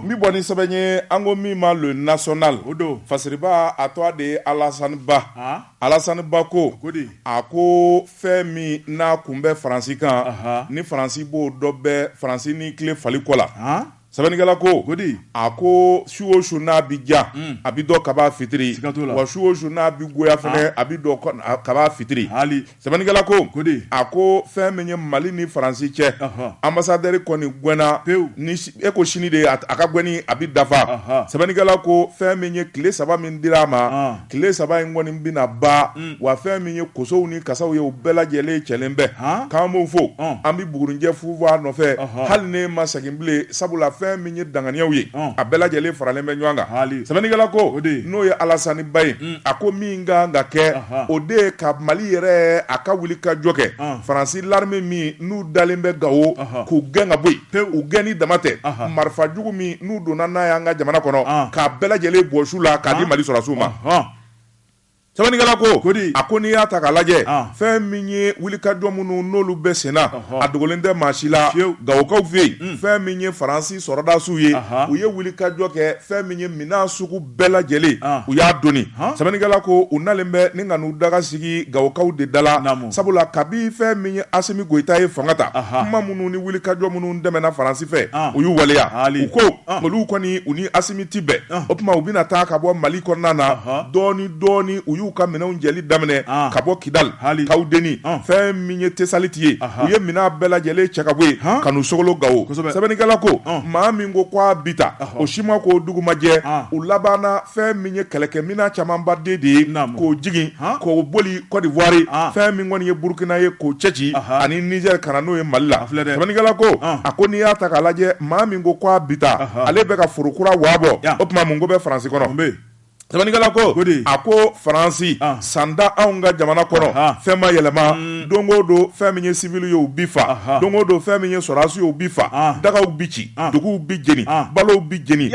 mi boni sɛbɛn ango mi ma le national odo fasiriba a tɔ de Alassane Ba Alassane Ba ko a ko fɛn min n'a kun bɛ Faransi kan ni Faransi b'o dɔ bɛ Faransi ni tile fali kɔ la sɛbɛnnikɛla ko a ko su o su n'a bi ja a bi dɔ kaba fitiri wa su o su n'a bi goya fɛnɛ a bi dɔ kaba fitiri sɛbɛnnikɛla ko a ko fɛn min ye Mali ni Faransi cɛ ambassadeur kɔni gɛnna ni e ko sini de a ka gɛni a bi dafa sɛbɛnnikɛla ko fɛn min ye tile 3 min dira a ma tile 3 in kɔni bɛna ba wa fɛn min ye kosow ni kasaw ye u bɛɛ lajɛlen cɛlen bɛ k'an b'o fo an bi bugurinjɛ fufu a nɔfɛ hali ne ma segin bilen sabula fɛn min ye danganiyaw ye a bɛɛ lajɛlen faralen bɛ ɲɔgɔn kan sɛbɛnnikɛla ko n'o ye Alassane Ba ye a ko min kan ka kɛ o de ye ka Mali yɛrɛ a ka wuli ka jɔ kɛ Faransi l'armée min n'u dalen bɛ Gawo k'u gɛn ka bɔ yen u gɛn ni dama tɛ marifa jugu min n'u donna n'a ye an ka jamana kɔnɔ k'a bɛɛ lajɛlen bɔ su la k'a di Mali sɔrɔsiw ma sɛbɛnnikɛla ko a ko n'i y'a ta k'a lajɛ fɛn min ye wulikajɔ minnu n'olu bɛ senna a dogolen tɛ maa si la Gawokaw fɛ yen fɛn min ye Faransi sɔrɔdasiw ye u ye wulikajɔ kɛ fɛn min ye minan sugu bɛɛ lajɛlen u y'a doni sɛbɛnnikɛla ko u nalen bɛ ni ka n'u daga sigi Gawokaw de dala sabula kabi fɛn min ye Asimi Goyita ye fanga ta kuma minnu ni wulikajɔ minnu dɛmɛna Faransi fɛ u y'u waleya u ko olu kɔni u ni Asimi ti bɛn o tuma u bɛna taa ka bɔ Mali kɔnɔna na dɔɔni u y'u ka minɛnw jɛli daminɛ ka bɔ Kidal k'aw deni fɛn min ye Tesaliti ye u ye minan bɛɛ lajɛlen cɛ ka bɔ yen ka n'u sogolo Gawo sɛbɛnnikɛla ko maa min ko k'a bita o si ma k'o dugu ma jɛ u labanna fɛn min ye kɛlɛkɛminan camanba de ye k'o jigin k'o boli Côte d'Ivoire fɛn min kɔni ye Burkina ye k'o cɛci ani Niger kana n'o ye Mali la sɛbɛnnikɛla ko a ko n'i y'a ta k'a lajɛ maa min ko k'a bita ale bɛ ka foro kura waabɔ o tuma mun ko bɛ Faransi kɔnɔ sɛbɛnnikɛla ko a ko Faransi sanda anw ka jamana kɔnɔ fɛn ma yɛlɛma don o don fɛn min ye civil ye u bi fa don o don fɛn min ye sɔrɔdasiw ye u bi fa dagaw bi ci duguw bi jeni balow bi jeni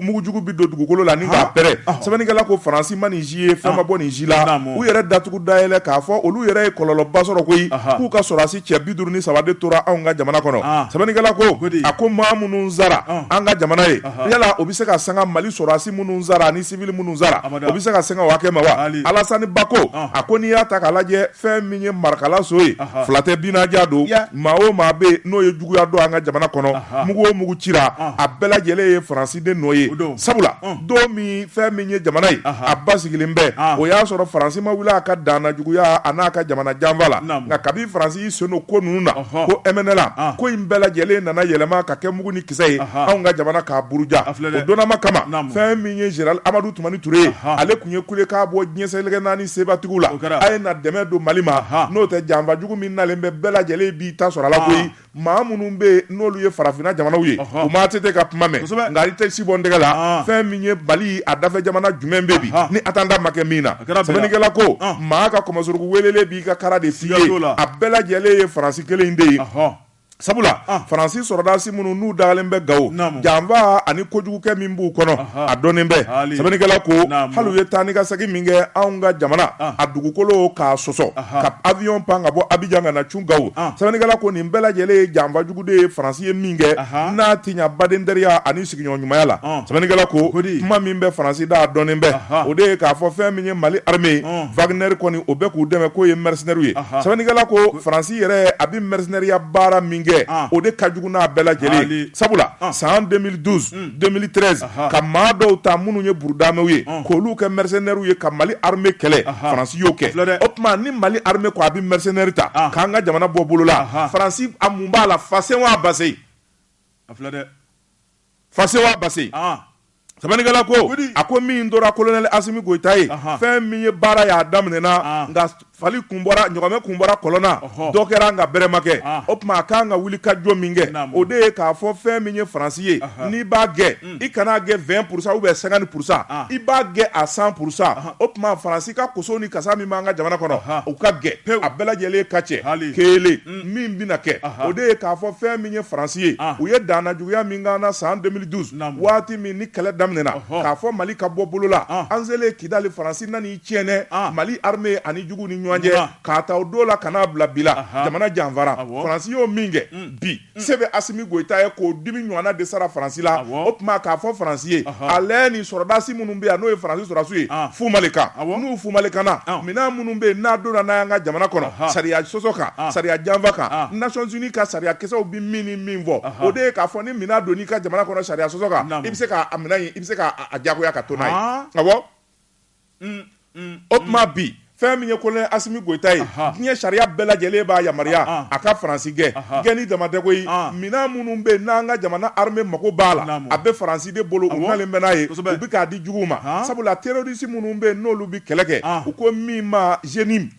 mugujugu bi don dugukolo la ni k'a pɛrɛ sɛbɛnnikɛla ko Faransi ma nin si ye fɛn ma bɔ nin si la u yɛrɛ datugu dayɛlɛ k'a fɔ olu yɛrɛ ye kɔlɔlɔba sɔrɔ koyi k'u ka sɔrɔdasi cɛ 53 de tora anw ka jamana kɔnɔ sɛbɛnnikɛla ko a ko maa minnu zara an ka jamana ye yala o bɛ se ka sanga Mali sɔrɔdasi minnu zara ni civil minnu zara o bɛ se ka sɛgɛn o hakɛ ma wa Alassane Ba ko a ko n'i y'a ta k'a lajɛ fɛn min ye marakala so ye fila tɛ binnaja don maa o maa bɛ yen n'o ye juguya don an ka jamana kɔnɔ mugu o mugu cira a bɛɛ lajɛlen ye Faransi den nɔ ye sabula don min fɛn min ye jamana ye a ba sigilen bɛ o y'a sɔrɔ Faransi ma wuli a ka danna juguya a n'a ka jamana janfa la nka kabi Faransi y'i sen don ko ninnu na ko MNLA ko in bɛɛ lajɛlen nana yɛlɛma ka kɛ mugu ni kisɛ ye anw ka jamana k'a buruja o donnama kama fɛn min ye Général Amadou Toumani Touré ale kun ye kule k'a bɔ diɲɛ seleke naani sebatigiw la a ye na dɛmɛ don Mali ma n'o tɛ janfa jugu min nalen bɛ bɛɛ lajɛlen b'i ta sɔrɔ a la koyi maa minnu bɛ yen n'olu ye farafinna jamanaw ye u ma tete ka kuma mɛn nka i tɛ si bɔ n tɛgɛ la fɛn min ye Mali a dafɛ jamana jumɛn bɛ bi ni atanda ma kɛ min na sɛbɛnnikɛla ko maa ka kɔmɔsɔrɔku welele b'i ka kara de f'i ye a bɛɛ lajɛlen ye Faransi kelen de ye sabula Faransi sɔrɔdasi minnu n'u dagalen bɛ Gawo janfa ani kojugukɛ min b'u kɔnɔ a dɔnnen bɛ sɛbɛnnikɛla ko hali u ye taa ni ka segin min kɛ anw ka jamana a dugukolo k'a sɔsɔ ka avion pan ka bɔ Abidjan ka na cun Gawo sɛbɛnnikɛla ko nin bɛɛ lajɛlen ye janfa jugu de ye Faransi ye min kɛ n'a ti ɲa badendɛriya ani sigiɲɔgɔn ɲumanya la sɛbɛnnikɛla ko kuma min bɛ Faransi da a dɔnnen bɛ o de ye k'a fɔ fɛn min ye Mali armée Wagner kɔni o bɛ k'u dɛmɛ k'o ye mercenaires ye sɛbɛnnikɛla ko Faransi yɛrɛ a bɛ mercenariat baara min o de ka jugu n'a bɛɛ lajɛlen sabula san 2012 2013 ka maa dɔw ta minnu ye burudamɛw ye k'olu kɛ mercenaires ye ka Mali armée kɛlɛ Faransi y'o kɛ o tuma ni Mali armée ko a bɛ mercenaires ta k'an ka jamana bɔ bolo la Faransi a mun b'a la fasen wa base fasen wa base sɛbɛnnikɛla ko a ko min tora colonel Asimi Goyita ye fɛn min ye baara y'a daminɛna nka fali kun bɔra ɲɔgɔmɛ kun bɔra kɔlɔnna dɔ kɛra nka bɛrɛma kɛ o tuma a kan ka wuli ka jɔ min kɛ o de ye k'a fɔ fɛn min ye Faransi ye n'i b'a gɛ i kana gɛ 20% ou bien 50% i b'a gɛ a 100% o tuma Faransi ka koso ni kasa min b'an ka jamana kɔnɔ u ka gɛ a bɛɛ lajɛlen ka cɛ kelen min bɛna kɛ o de ye k'a fɔ fɛn min ye Faransi ye u ye danna juguya min kan na san 2012 waati min ni kɛlɛ daminɛna k'a fɔ Mali ka bɔ bolo la an selen Kidali Faransi nani tiɲɛnɛ Mali armée ani jugu ni ɲɔgɔn cɛ k'a ta o don la ka n'a bila bi la jamana janfara Faransi y'o min kɛ bi se bɛ Asimi Goïta ye k'o dimi ɲɔgɔnna de sara Faransi la o tuma k'a fɔ Faransi ye ale ni sɔrɔdasi minnu bɛ yan n'o ye Faransi sɔrɔdasiw ye fu Malikan n'u fu Malikanna minɛn minnu bɛ yen n'a donna n'a y'an ka jamana kɔnɔ sariya sɔsɔ kan sariya janfa kan Nations Unies ka sariya kisɛw bɛ min ni min fɔ o de ye k'a fɔ ni minɛn donn'i ka jamana kɔnɔ sariya sɔsɔ kan i bɛ se k'a minɛn in i bɛ se k'a jagoya ka to n'a ye awɔ o tuma bi fɛn min ye colonel Asimi Goïta ye diɲɛ sariya bɛɛ lajɛlen b'a yamaruya a ka Faransi gɛn dama tɛ koyi minɛn minnu bɛ yen n'an ka jamana armée mago b'a la a bɛ Faransi de bolo u nalen bɛ n'a ye u bɛ k'a di juguw ma sabula terroriste minnu bɛ yen n'olu bɛ kɛlɛ kɛ u ko min ma GSIM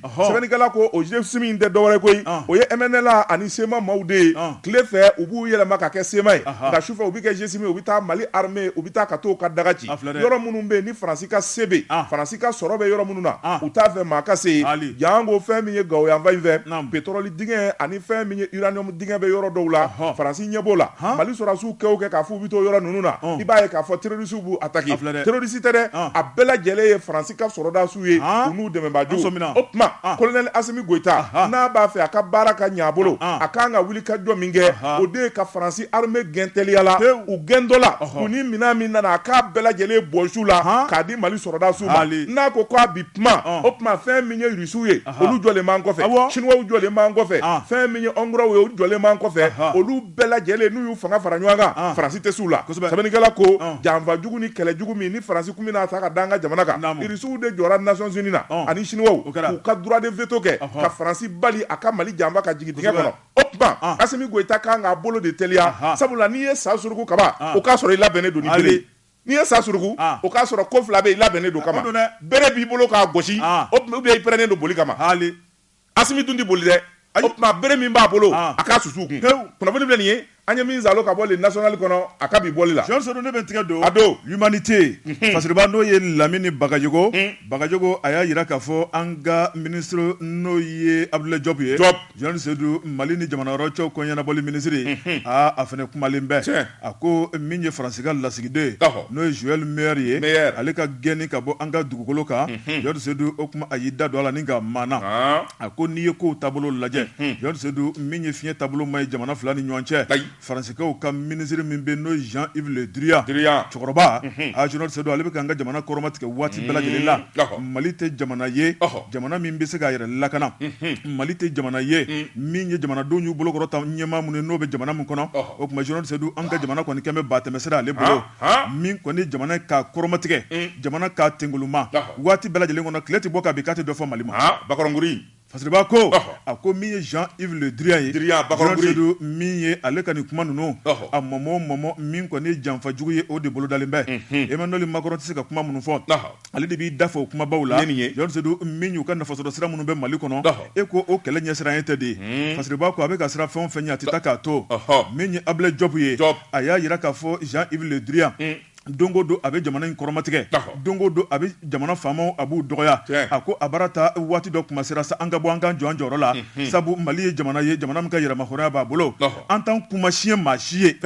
sɛbɛnnikɛla ko o GSIM in tɛ dɔwɛrɛ koyi o ye MNLA ani SEMA maaw de ye tile fɛ u b'u yɛlɛma ka kɛ SEMA ye nka sufɛ u bɛ kɛ GSIM ye u bɛ taa Mali armée u bɛ taa ka t'o ka daga ci yɔrɔ minnu bɛ yen ni Faransi ka se bɛ Faransi ka sɔrɔ bɛ yɔrɔ minnu u t'a fɛ maa ka se yen jango fɛn min ye Gawo yanfan in fɛ pétrole dingɛ ani fɛn min ye uranium dingɛ bɛ yɔrɔ dɔw la Faransi ɲɛ b'o la Mali sɔrɔdasiw kɛ o kɛ k'a fɔ u bɛ to yɔrɔ ninnu na i b'a ye k'a fɔ terroristes b'u attaquer terroriste tɛ dɛ a bɛɛ lajɛlen ye Faransi ka sɔrɔdasiw ye u n'u dɛmɛbaajuw o tuma colonel Asimi Goïta n'a b'a fɛ a ka baara ka ɲɛ a bolo a kan ka wuli ka jɔ min kɛ o de ye ka Faransi armée gɛn teliya la u gɛn dɔ la u ni minɛn min nana a k'a bɛɛ lajɛlen bɔ su la k'a di Mali sɔrɔdasiw ma n'a ko k'a bi kuma o tuma fɛn min ye Russiw ye olu jɔlen b'an kɔfɛ Chinois jɔlen b'an kɔfɛ fɛn min ye Hongrois ye olu jɔlen b'an kɔfɛ olu bɛɛ lajɛlen n'u y'u fanga fara ɲɔgɔn kan Faransi tɛ s'u la sɛbɛnnikɛla ko janfajugu ni kɛlɛjugu min ni Faransi kun bɛna ta ka da an ka jamana kan Russiw de jɔra Nations Unies na ani Chinois k'u ka droit de veto kɛ ka Faransi bali a ka Mali janfa ka jigin dingɛ kɔnɔ o tuma Asimi Goïta kan k'a bolo de teliya sabula n'i ye sa suruku kaba o k'a sɔrɔ i labɛnnen don ni bere n'i ye sa suruku o k'a sɔrɔ ko fila bɛ i labɛnnen don kama bere b'i bolo k'a gosi ou bien i pɛrɛnnen don boli kama Asimi dun tɛ boli dɛ o tuma bere min b'a bolo a k'a susu kun kunnafoni filɛ nin ye an ye min zalo ka bɔ le national kɔnɔ a ka bi bɔli la Jean Sodou ne bɛ tigɛ don a don l'humanité fasiriba n'o ye Lamini Bagajogo Bagajogo a y'a jira k'a fɔ an ka ministre n'o ye Abdoulaye Diop ye Jean Sodou Mali ni jamana wɛrɛw cɛw kɔɲɛnabɔli ministre a fana kumalen bɛ a ko min ye Faransi ka lasigiden n'o ye Joël Meyer ye ale ka gɛnni ka bɔ an ka dugukolo kan Jean Sodou o kuma a y'i da don a la ni ka maana a ko n'i ye kow taabolo lajɛ Jean Sodou min ye fiɲɛ taabolo ma ye jamana fila ni ɲɔgɔn cɛ Faransikɛw ka ministre min bɛ n'o Jean-Yves Le Drian cɛkɔrɔba a Jean Sodou ale bɛ k'an ka jamana kɔrɔmatigɛ waati bɛɛ lajɛlen la Mali tɛ jamana ye jamana min bɛ se k'a yɛrɛ lakana Mali tɛ jamana ye min ye jamanadenw y'u bolokɔrɔ ta ɲɛmaa minnu n'o bɛ jamana min kɔnɔ o tuma Jean Sodou an ka jamana kɔni kɛn bɛ batɛmɛsira ale bolo min kɔni jamana k'a kɔrɔmatigɛ jamana k'a tenguluma waati bɛɛ lajɛlen kɔnɔ tile tɛ bɔ k'a bi k'a tɛ dɔ fɔ Mali ma Bakɔrɔnkuri fasiriba ko a ko min ye Jean-Yves Le Drian ye Jean Sodou min ye ale ka nin kuma ninnu a mɔmɔ min kɔni ye janfajugu ye o de bolo dalen bɛ Emmanuel Macron tɛ se ka kuma minnu fɔ ale de b'i da fɔ o kumabaw la Jean Sodou min y'u ka nafasɔrɔ sira minnu bɛ Mali kɔnɔ e ko o kɛlɛ ɲɛsiran tɛ de fasiriba ko a bɛ ka sira fɛn o fɛn ɲɛ a tɛ taa k'a to min ye Abdoulaye Diop ye a y'a jira k'a fɔ Jean-Yves Le Drian dongo do a bɛ jamana in kɔrɔmatigɛ dongo do a bɛ jamana faamaw a b'u dɔgɔya a ko a baara ta waati dɔ kuma sera sa an ka bɔ an ka jɔ an jɔyɔrɔ la sabu Mali ye jamana min ka yɛrɛmahɔrɔnya b'a bolo an t'an kuma siɲɛ maa si ye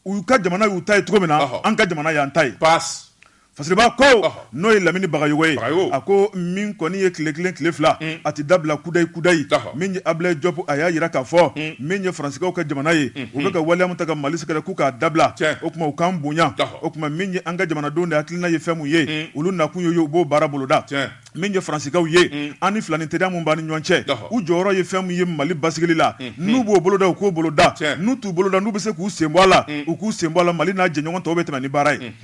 u ka jamana y'u ta ye cogo min na an ka jamana y'an ta ye fasiriba ko n'o ye Lamini Bagayogo ye a ko min kɔni ye tile kelen tile fila a tɛ dabila kudayi min ye Abdoulaye Diop a y'a jira k'a fɔ min ye Faransikɛw ka jamana ye u bɛ ka waleya min ta ka Mali sɛgɛrɛ k'u k'a dabila o tuma u k'an bonya o tuma min ye an ka jamanadenw de hakilina ye fɛn mun ye olu nakun ye u b'o baara boloda min ye Faransikɛw ye an ni filani teriya mun b'an ni ɲɔgɔn cɛ u jɔyɔrɔ ye fɛn mun ye Mali basigili la n'u b'o boloda u k'o boloda n'u t'u boloda n'u bɛ se k'u sen bɔ a la u k'u sen bɔ a la Mali n'a jɛɲɔgɔn tɔw bɛ tɛmɛ ni baara ye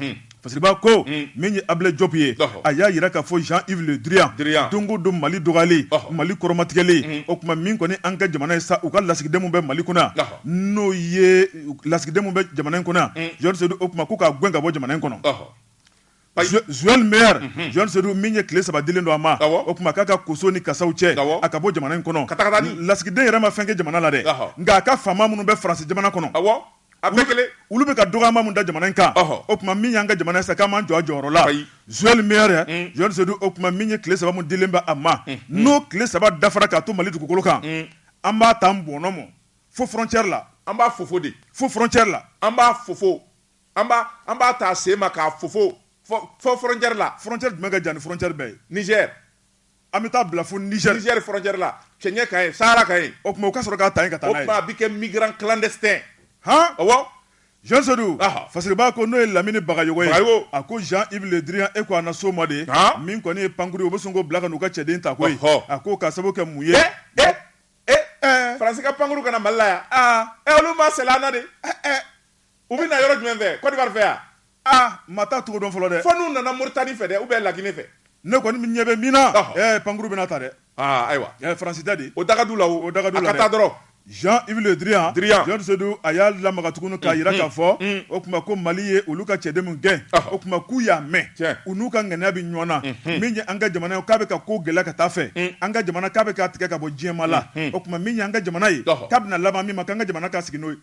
fasiriba ko min ye Abdoulaye Diop ye a y'a jira k'a fɔ Jean-Yves Le Drian dongo don Mali dɔgɔyali Mali kɔrɔmatigɛli o tuma min kɔni an ka jamana ye sa u ka lasigiden mun bɛ Mali kɔnɔ n'o ye lasigiden mun bɛ jamana in kɔnɔ Jean Sodou o tuma k'u k'a gɛn ka bɔ jamana in kɔnɔ Joël Meyer Jean Sodou min ye tile 3 dilen don a ma o tuma k'a ka koso ni kasaw cɛ a ka bɔ jamana in kɔnɔ lasigiden yɛrɛ ma fɛn kɛ jamana la dɛ nka a ka faama minnu bɛ Faransi jamana kɔnɔ olu bɛ ka dɔgɔyama mun da jamana in kan o tuma min y'an ka jamana sa k'an m'an jɔ a jɔyɔrɔ la Joël Meyer Jean Sodou o tuma min ye tile 3 mun dilen bɛ a ma n'o tile 3 dafara k'a to Mali dugukolo kan an b'a ta an bɔnɔ mɔ fo frontière la an b'a fofo de fo frontière la an b'a fofo an b'a ta sen ma k'a fofo fo frontière la. Frontière jumɛn ka jan ni frontière bɛɛ ye? Niger. An bɛ taa bila fo Niger. Niger frontière la cɛɲɛ kan ye Sahara kan ye. O tuma o ka sɔrɔ k'a ta yen ka taa n'a ye. O tuma a bɛ kɛ migrant clandestin. Awɔ. Jean Sodou, fasiriba ko n'o ye Lamini Bagayogo ye, a ko Jean-Yves Le Drian e ko a na so ma de, min kɔni ye pankuru o bɛ sɔn k'o bila ka n'u ka cɛden ta koyi, a ko k'a sababu kɛ mun ye? Faransi ka pankuru kana Mali la yan, olu ma sɛlɛ an na de, u bɛ na yɔrɔ jumɛn fɛ? Côte d'Ivoire fɛ yan? Ma taa cogo dɔn fɔlɔ dɛ. Fo n'u nana Mauritanie fɛ dɛ, ou bien Laginɛ fɛ. Ne kɔni ɲɛ bɛ min na, pankuru bɛ na ta dɛ. Ayiwa. Faransi tɛ de. O dagadu la o, o dagadu la a ka taa dɔrɔn. Jean-Yves Le Drian, Jean Sodou a y'a lamaga tuguni k'a yira k'a fɔ o tuma ko Mali ye olu ka cɛden min gɛn o tuma k'u y'a mɛn u n'u ka ŋaniya bɛ ɲɔgɔn na min ye an ka jamana ye k'a bɛ ka ko gɛlɛya ka taa fɛ an ka jamana k'a bɛ k'a tigɛ ka bɔ diɲɛma la o tuma min ye an ka jamana ye k'a bɛna laban min ma k'an ka jamana ka sigi n'o ye.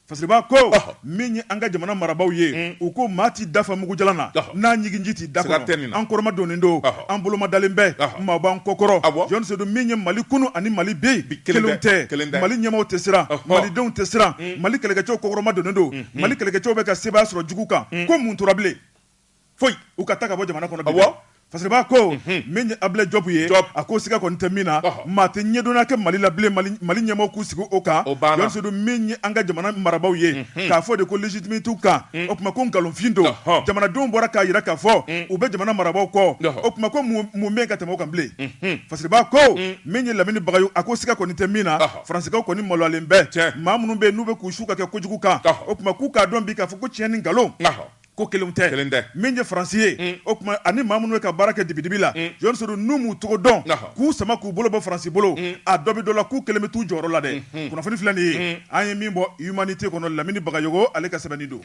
Fasiriba ko min ye an ka jamana marabaaw ye u ko maa t'i dafa mugujalan na n'a ɲiginji t'i da kɔnɔ an kɔrɔma donnen don an boloma dalen bɛ maa b'an kɔkɔrɔ Jean Sodou min ye Mali kunu ani Mali bi kelenw tɛ Mali ɲɛmaaw tɛ siran Malidenw tɛ siran Mali kɛlɛkɛcɛw kɔkɔrɔma donnen don Mali kɛlɛkɛcɛw bɛ ka sebaya sɔrɔ jugu kan ko mun tora bilen foyi u ka taa ka bɔ jamana kɔnɔ bi. Fasiriba ko min ye Ablaye Diop ye a ko siga kɔni tɛ min na maa tɛ ɲɛdɔnna kɛ Mali la bilen Mali ɲɛmaaw k'u sigi o kan Jean Sodou min ye an ka jamana marabaaw ye k'a fɔ de ko légitimité kan o tuma ko nkalonfin don jamanadenw bɔra k'a yira k'a fɔ u bɛ jamana marabaaw kɔ o tuma ko mun bɛ ka tɛmɛ o kan bilen. Fasiriba ko min ye Lamini Bagayogo a ko siga kɔni tɛ min na Faransikaw kɔni maloyalen bɛ maa minnu bɛ yen n'u bɛ k'u su ka kɛ kojugu kan o tuma k'u k'a dɔn bi k'a fɔ ko tiɲɛ ni nkalon ko kelenw tɛ min ye Faransi ye o tuma ani maa minnu bɛ ka baara kɛ dibi-dibi la Jean Sodou n'u m'u cogo dɔn k'u sama k'u bolo bɔ Faransi bolo a dɔ bɛ dɔ la k'u kelen bɛ t'u jɔyɔrɔ la dɛ. Kunnafoni filɛ nin ye an ye min bɔ Humanité kɔnɔ Lamini Bagayogo ale ka sɛbɛnni don.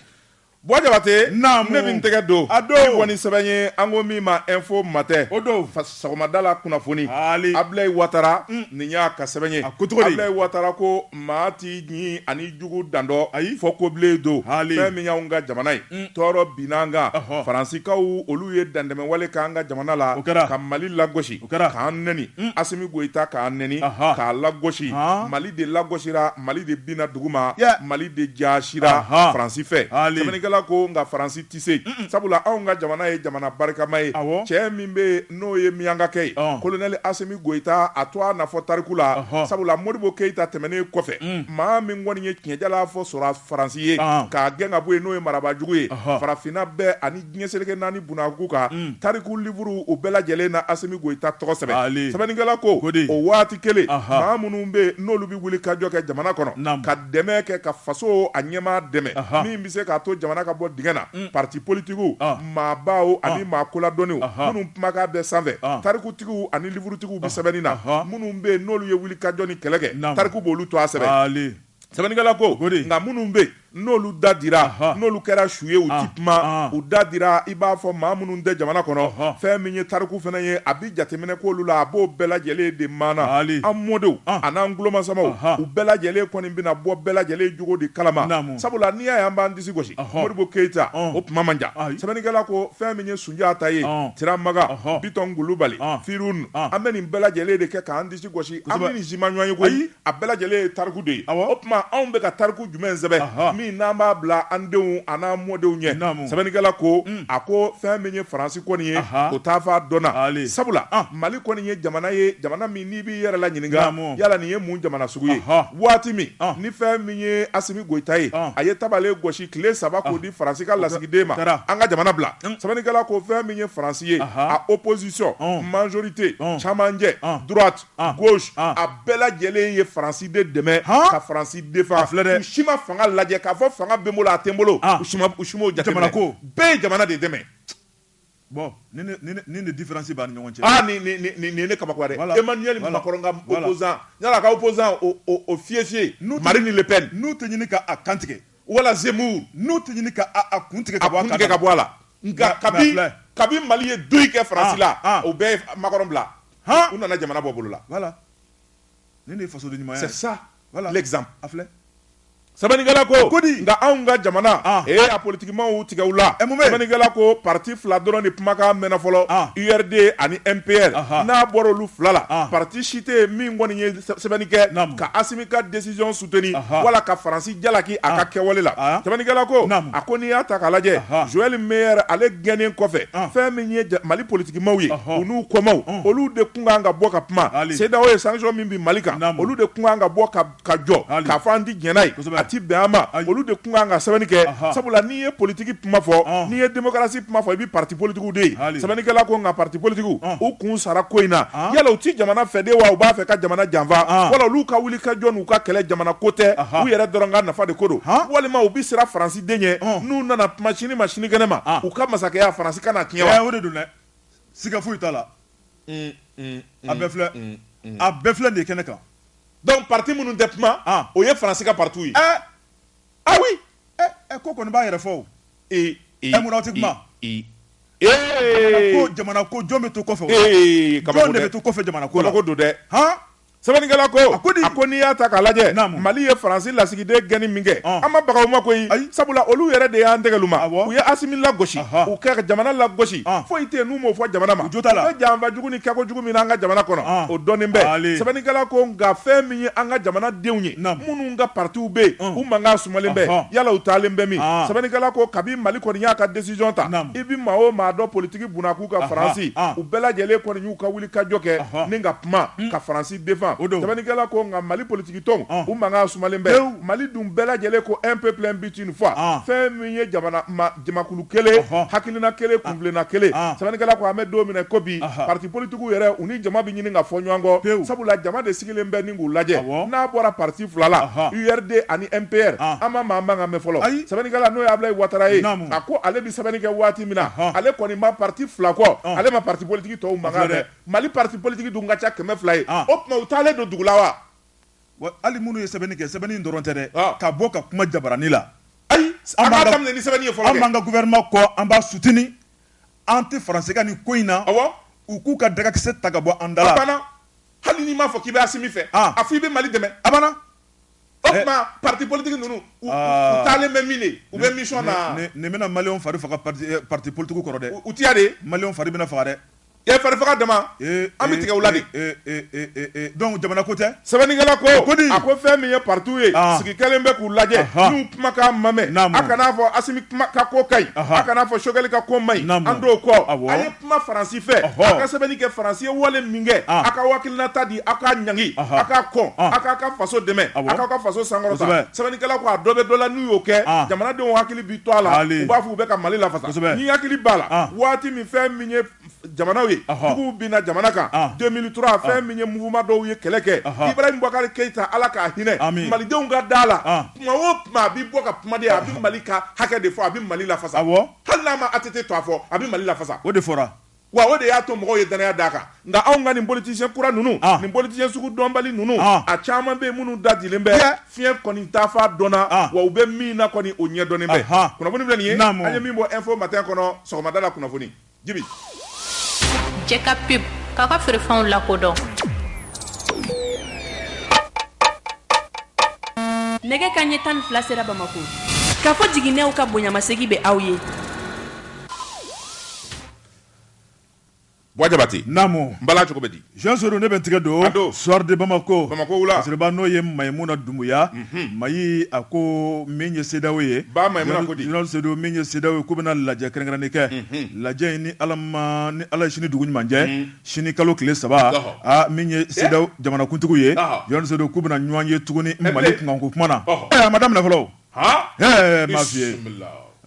Bɔ Jabate ne bɛ n tɛgɛ don a don kɔni sɛbɛn ye an ko min ma info matin o don sɔgɔmada la kunnafoni Ablaye Ouattara nin y'a ka sɛbɛn ye Ablaye Ouattara ko maa t'i ɲi ani jugu dandɔ fɔ ko bilen don fɛn min y'anw ka jamana ye tɔɔrɔ binna an kan Faransikaw olu ye dandɛmɛwale k'an ka jamana la ka Mali lagosi k'an nɛni Assimi Goïta k'an nɛni k'a lagosi Mali de lagosira Mali de binna duguma Mali de jasira Faransi fɛ sɛbɛnnikɛla ko nka Faransi tɛ se sabula anw ka jamana ye jamana barikama ye cɛ min bɛ n'o ye Miyankakɛ ye colonel Assimi Goïta a to a nafɔ tariku la sabula Modibo Keïta tɛmɛnen kɔfɛ maa min kɔni ye tiɲɛjala fɔ sɔrɔ Faransi ye k'a gɛn ka bɔ yen n'o ye marabajugu ye farafinna bɛɛ ani diɲɛ seleke naani bunnaku kan tariku livuru o bɛɛ lajɛlen na Assimi Goïta tɔgɔ sɛbɛn sɛbɛnnikɛla ko o waati kelen maa minnu bɛ n'olu bɛ wuli kajɔ kɛ jamana kɔnɔ ka dɛmɛ kɛ ka faso a ɲɛmaa dɛmɛ min bɛ se k'a to jamana ka bɔ dingɛ na parti politigiw maabaw ani maa koladɔnniw minnu kumakan bɛ sanfɛ tarikutigiw ani livrutigiw bɛ sɛbɛnni na minnu bɛ yen n'olu ye wuli kajɔ ni kɛlɛ kɛ tariku b'olu to a sɛbɛn sɛbɛnnikɛla ko nka minnu bɛ yen n'olu da dira n'olu kɛra su ye u ti kuma u da dira i b'a fɔ maa minnu tɛ jamana kɔnɔ fɛn min ye tariku fana ye a bɛ jateminɛ k'olu la a b'o bɛɛ lajɛlen de maana an mɔdenw a n'an tulomasamaw u bɛɛ lajɛlen kɔni bɛna bɔ bɛɛ lajɛlen jogo de kalama sabula n'i y'a ye an b'an disi gosi Modibo Keïta o kuma man jan sɛbɛnnikɛla ko fɛn min ye Sunjata ye Tiramaga Bitɔn Kulubali Firun an bɛ nin bɛɛ lajɛlen de kɛ k'an disi gosi an bɛ nin si ma ɲɔgɔn ye koyi a bɛɛ lajɛlen ye tariku de ye o tuma anw bɛ ka tariku jumɛn sɛbɛn min n'an b'a bila an denw a n'an mɔdenw ɲɛ sɛbɛnnikɛla ko a ko fɛn min ye Faransi kɔni ye o t'a fɔ a dɔnna sabula Mali kɔni ye jamana min n'i b'i yɛrɛ la ɲininka yala nin ye mun jamana sugu ye waati min ni fɛn min ye Assimi Goïta ye a ye tabale gosi tile 3 k'o di Faransi ka lasigiden ma an ka jamana bila sɛbɛnnikɛla ko fɛn min ye Faransi ye a opposition majorité camanjɛ droite gauche a bɛɛ lajɛlen ye Faransi de dɛmɛ ka Faransi défend u si ma fanga lajɛ k'a fɔ fanga bɛ n bolo a tɛ n bolo u si m'o jateminɛ bɛɛ ye jamana de dɛmɛ. Bon, ni de différence b'a ni ɲɔgɔn cɛ. Nin ye ne kabako dɛ. Emmanuel Macron ka opposant yala ka opposant o fiefie Marine Le Pen n'u tɛ ɲini ka a kan tigɛ wala Zemmour n'u tɛ ɲini ka a kun tigɛ ka bɔ a la nka kabi Mali ye doyi kɛ Faransi la o bɛɛ ye Macron bila u nana jamana bɔ bolo la. Voilà. Ni de ye fasoden ɲuman ye. C'est ça l'exemple. A filɛ. Sabanigala ko nga anw ka jamana a politiquement tigɛw la Sabanigala ko parti fila dɔrɔn de kumakan mɛnna fɔlɔ URD ani MPR n'a bɔra olu fila la parti si tɛ min kɔni ye sɛbɛnni kɛ ka Assimi ka décision soutenir wala ka Faransi jalaki a ka kɛwale la Sabanigala ko a ko n'i y'a ta k'a lajɛ Joël Meyer ale gɛnnen kɔfɛ fɛn min ye Mali politiquement ye u n'u kɔmaw olu de kun kan ka bɔ ka kuma CEDEAO ye sanction min bi Mali kan olu de kun kan ka bɔ ka jɔ k'a fɔ an ti jɛn n'a ye ti bɛn an ma olu de kun kan ka sɛbɛnni kɛ sabula n'i ye politique kuma fɔ n'i ye démocratie kuma fɔ i bɛ parti politique de ye sɛbɛnnikɛla ko nka parti politique u kun sara ko in na yala u ti jamana fɛ de wa u b'a fɛ ka jamana janfa wala olu ka wuli ka jɔ n'u ka kɛlɛ jamana ko tɛ u yɛrɛ dɔrɔn ka nafa de ko don walima u bɛ siran Faransi den ɲɛ n'u nana sini ma sini kɛnɛ ma u ka masakɛya Faransi kana tiɲɛ wa o de don dɛ siga foyi t'a la a bɛɛ filɛ nin ye kɛnɛ kan donc parti minnu tɛ kuma o ye Faransi ka parti ye ah oui ko kɔni b'a yɛrɛ fɔ o mun aw tɛ kuma ko jamana ko jɔn bɛ to kɔfɛ jɔn de bɛ to kɔfɛ jamana ko la ko don dɛ sɛbɛnnikɛla ko a ko n'i y'a ta k'a lajɛ Mali ye Faransi lasigiden gɛnni min kɛ an ma baga u ma koyi sabula olu yɛrɛ de y'an tɛgɛlu ma u ye Assimi lagosi u kɛ jamana lagosi foyi tɛ n'u m'o fɔ jamana ma u bɛ janfa jugu ni kɛko jugu min an ka jamana kɔnɔ o dɔnnen bɛ sɛbɛnnikɛla ko nka fɛn min ye an ka jamana denw ye minnu ka partiw bɛ yen u mankan sumalen bɛ yala u taalen bɛ min sɛbɛnnikɛla ko kabi Mali kɔni y'a ka décision ta i bi maa o maa dɔ politique bunak'u ka Faransi u bɛɛ lajɛlen kɔni y'u ka wuli ka jɔ kɛ ni ka kuma ka Faransi défend sɛbɛnnikɛla ko nka Mali politique tɔnw u mankan sumalen bɛ Mali dun bɛɛ lajɛlen ko un peuple un but une foi fɛn min ye jamakulu kelen hakilina kelen kunbilenna kelen sɛbɛnnikɛla ko an bɛ don min na ko bi parti politique yɛrɛ u ni jama bɛ ɲini ka fɔ ɲɔgɔn kɔ sabula jama de sigilen bɛ ni k'u lajɛ n'a bɔra parti fila la URD ani MPR an ma maa mankan mɛn fɔlɔ sɛbɛnnikɛla n'o ye Ablaye Ouattara ye a ko ale bɛ sɛbɛnni kɛ waati min na ale kɔni ma parti fila kɔ ale ma parti politique tɔw mankan mɛn Mali parti politique dun ka ca 200 ye o tuma u taalen don dugu la wa hali minnu ye sɛbɛnni kɛ sɛbɛnni dɔrɔn tɛ dɛ ka bɔ ka kuma jabarani la ayi an b'a daminɛ ni sɛbɛnni ye fɔlɔ an b'an ka gouvernement kɔ an b'a soutenir an tɛ Faransi ka nin ko in na u k'u ka dagakisɛ ta ka bɔ an da la a banna hali n'i m'a fɔ k'i bɛ Assimi fɛ a fɔ i bɛ Mali dɛmɛ a banna o tuma parti politique ninnu u taalen bɛ min de u bɛ mission na nin bɛna maliyɛnw fari faga parti politique kɔrɔ dɛ u tɛ yan de maliyɛnw fari bɛna faga dɛ fari faga dama an bɛ tigɛ u la de donc jamana ko tɛ sɛbɛnnikɛla ko a ko fɛn min ye parti ye sigi kelen bɛ k'u lajɛ n'u kumakan ma mɛn a kana fɔ Assimi ka ko ka ɲi a kana fɔ Choguel ka ko ma ɲi an t'o kɔ a ye kuma Faransi fɛ a ka sɛbɛnni kɛ Faransi ye wale min kɛ a ka hakilinata di a ka ɲangi a ka kɔn a k'a ka faso dɛmɛ a k'a ka faso sankɔrɔta sɛbɛnnikɛla ko a dɔ bɛ dɔ la n'u y'o kɛ jamanadenw hakili bi to a la u b'a fɔ u bɛ ka Mali lafasa ni hakili b'a la waati min fɛn min ye jamanaw ye duguw binna jamana kan 2003 fɛn min ye mouvement dɔw ye kɛlɛ kɛ Ibrahim Boubacar Keïta ala k'a hinɛ malidenw ka da la tuma o tuma a bɛ bɔ ka kuma de a bɛ Mali ka hakɛ de fɔ a bɛ Mali lafasa hali n'a ma ATT to a fɔ a bɛ Mali lafasa o de fɔra wa o de y'a to mɔgɔw ye danaya d'a kan nka anw ka nin politicien kura ninnu nin politicien sugu dɔnbali ninnu a caman bɛ yen minnu dajilen bɛ fiɲɛ kɔni taafa dɔnna wa u bɛ min na kɔni o ɲɛdɔnnen bɛ kunnafoni filɛ nin ye an ye min bɔ info matin kɔnɔ sɔgɔmada la kunnafoni Jibi Jɛka pub k'a ka feerefɛnw lakodɔn nɛgɛ kanɲɛ 12 sera Bamako k'a fɔ jiginɛw ka bonyamasegi bɛ aw ye Jabati Namo Mbala cogo bɛ di Jean Soro ne bɛ tigɛ don soir de Bamako wula Sirba n'o ye Maïmouna Doumbouya Mayi a ko min ye CEDEAO ye ba Maïmouna ko di Général Sédou min ye CEDEAO ye k'u bɛna lajɛ kɛrɛnkɛrɛnnen kɛ lajɛ in ni Ala ye sini dugu ɲuman jɛ sini kalo tile 3 min ye CEDEAO jamanakuntigiw ye Général Sédou k'u bɛna ɲɔgɔn ye tuguni Mali kunkanko kuma na a ma daminɛ fɔlɔ m'a f'i ye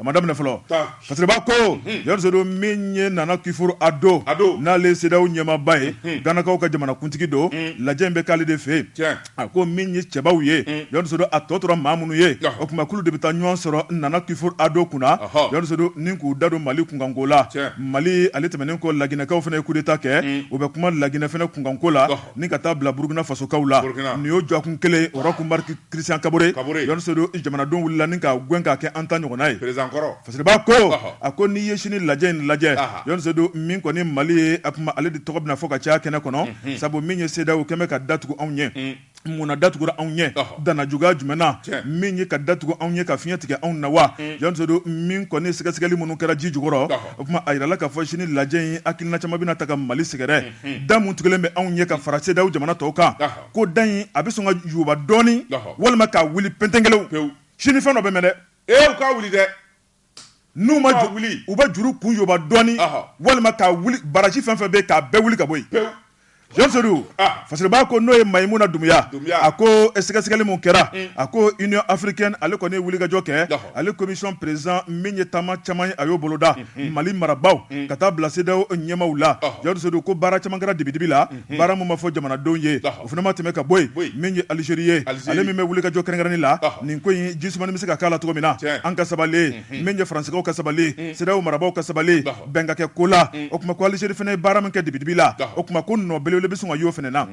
a ma daminɛ fɔlɔ parce que b'a ko Général Sédou min ye Nana Kifuru Ado n'ale CEDEAO ɲɛmaaba ye Ganakaw ka jamanakuntigi don lajɛ in bɛ k'ale de fɛ yen a ko min ye cɛbaw ye Général Sédou a tɔ tora maa minnu ye o tuma k'olu de bɛ taa ɲɔgɔn sɔrɔ Nana Kifuru Ado kunna Général Sédou ni k'u da don Mali kunkanko la Mali ale tɛmɛnen kɔ Laginɛkaw fana ye coup d'état kɛ u bɛ kuma Laginɛ fana kunkanko la ni ka taa bila Burukina Fasokaw la nin y'o jɔkun kelen o Roch Marc Christian Kabore Général Sédou jamanadenw wulila ni ka gɛn k'a kɛ an ta ɲɔgɔnna ye Fasiriba ko a ko n'i ye sini lajɛ in lajɛ Général Sédou min kɔni Mali ye a kuma ale de tɔgɔ bɛna fɔ ka caya kɛnɛ kɔnɔ sabu min ye CEDEAO kɛmɛ ka datugu anw ye mun datugura anw ɲɛ dana juguya jumɛnna min ye ka datugu anw ɲɛ ka fiɲɛ tigɛ anw na wa yanniso min kɔni sɛgɛsɛgɛli minnu kɛra ji jukɔrɔ o kuma a yirala ka fɔ sini lajɛ in hakilina caman bɛna ta ka Mali sɛgɛrɛ da mun tigɛlen bɛ anw ɲɛ ka fara CEDEAO jamana tɔw kan ko da in a bɛ sɔn ka yuba dɔɔni walima k'a wuli pɛntɛnkelew sini fɛn dɔ bɛ mɛn dɛ u k'a wuli dɛ n'u ma wuli u bɛ juru kun yuba dɔɔni walima k'a wuli baraji fɛn fɛn bɛ k'a bɛɛ wuli ka bɔ yen Jonsodou fasiriba ko n'o ye Mayimuna Dumuya a ko sɛgɛsɛgɛli mun kɛra a ko Union africaine ale kɔni ye wulikajɔ kɛ ale commission président min ye taama caman ye a y'o boloda Mali marabaaw ka taa bila CEDEAO ɲɛmaaw la Jonsodou ko baara caman kɛra dibidibi la baara mun ma fɔ jamanadenw ye o fana ma tɛmɛ ka bɔ yen min ye Algérie ye ale min bɛ wulikajɔ kɛrɛnkɛrɛnni la nin ko in jisumani bɛ se ka k'a la cogo min na an ka sabali min ye faransikanw ka sabali CEDEAO marabaaw ka sabali bɛn ka kɛ ko la o kuma ko Algérie fana ye baara min kɛ dibidibi la o kuma ko nɔbele bɛ sɔn ka y'o fana na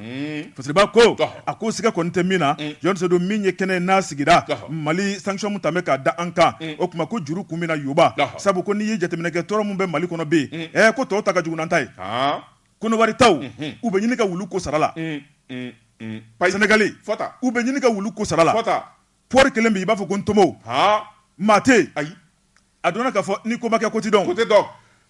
fasiriba ko a ko siga kɔni tɛ min na Jonsodou min ye kɛnɛ n'a sigira Mali sanction mun tɛmɛ k'a da an kan o kuma ko juru kun bɛna yuba sabu ko n'i ye jateminɛ kɛ tɔɔrɔ mun bɛ Mali kɔnɔ bi ko tɔw ta ka jugu n'an ta ye kɔnɔwari taw u bɛ ɲini ka wulu ko sara la Sénégalais u bɛ ɲini ka wulu ko sara la pɔri kelen bɛ i b'a fɔ ko ntomo maa tɛ yen a donna k'a fɔ ni ko ma kɛ ko ti dɔn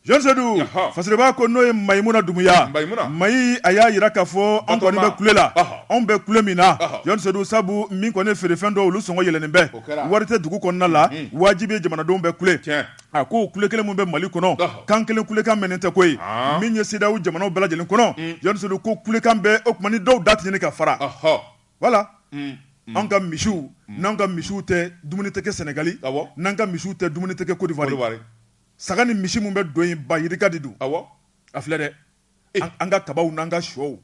Jonsodou fasiriba ko n'o ye Mayimuna Dumuya Mayi a y'a yira k'a fɔ an kɔni bɛ kule la anw bɛ kule min na Jonsodou sabu min kɔni feerefɛn dɔw olu sɔngɔ yɛlɛnnen bɛ wari tɛ dugu kɔnɔna la wajibi ye jamanadenw bɛ kule a ko kule kelen mun bɛ Mali kɔnɔ kan kelen kulekan mɛnnen tɛ ko ye min ye CEDEAO jamanaw bɛɛ lajɛlen kɔnɔ Jonsodou ko kulekan bɛ o kuma ni dɔw da tɛ ɲini ka fara voilà an ka misiw n'an ka misiw tɛ dumuni tɛ kɛ Sénégali n'an ka misiw tɛ dumuni tɛ kɛ Côte d'Ivoire saga ni misi mun bɛ don yen ba yirika de don a filɛ dɛ an ka kabaw n'an ka sɔw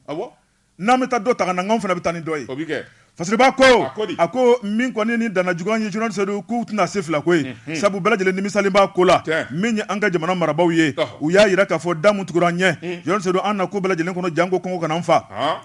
n'an bɛ taa dɔ ta ka na anw fana bɛ taa ni dɔ ye fasiriba ko a ko min kɔni ni dana juguya ye Jonsodou k'u tɛna se fila ko ye sabu bɛɛ lajɛlen nimisalen b'a ko la min ye an ka jamana marabaaw ye u y'a yira k'a fɔ da mun tugura an ɲɛ Jonsodou an na ko bɛɛ lajɛlen kɔnɔ janko kɔngɔ kana an fa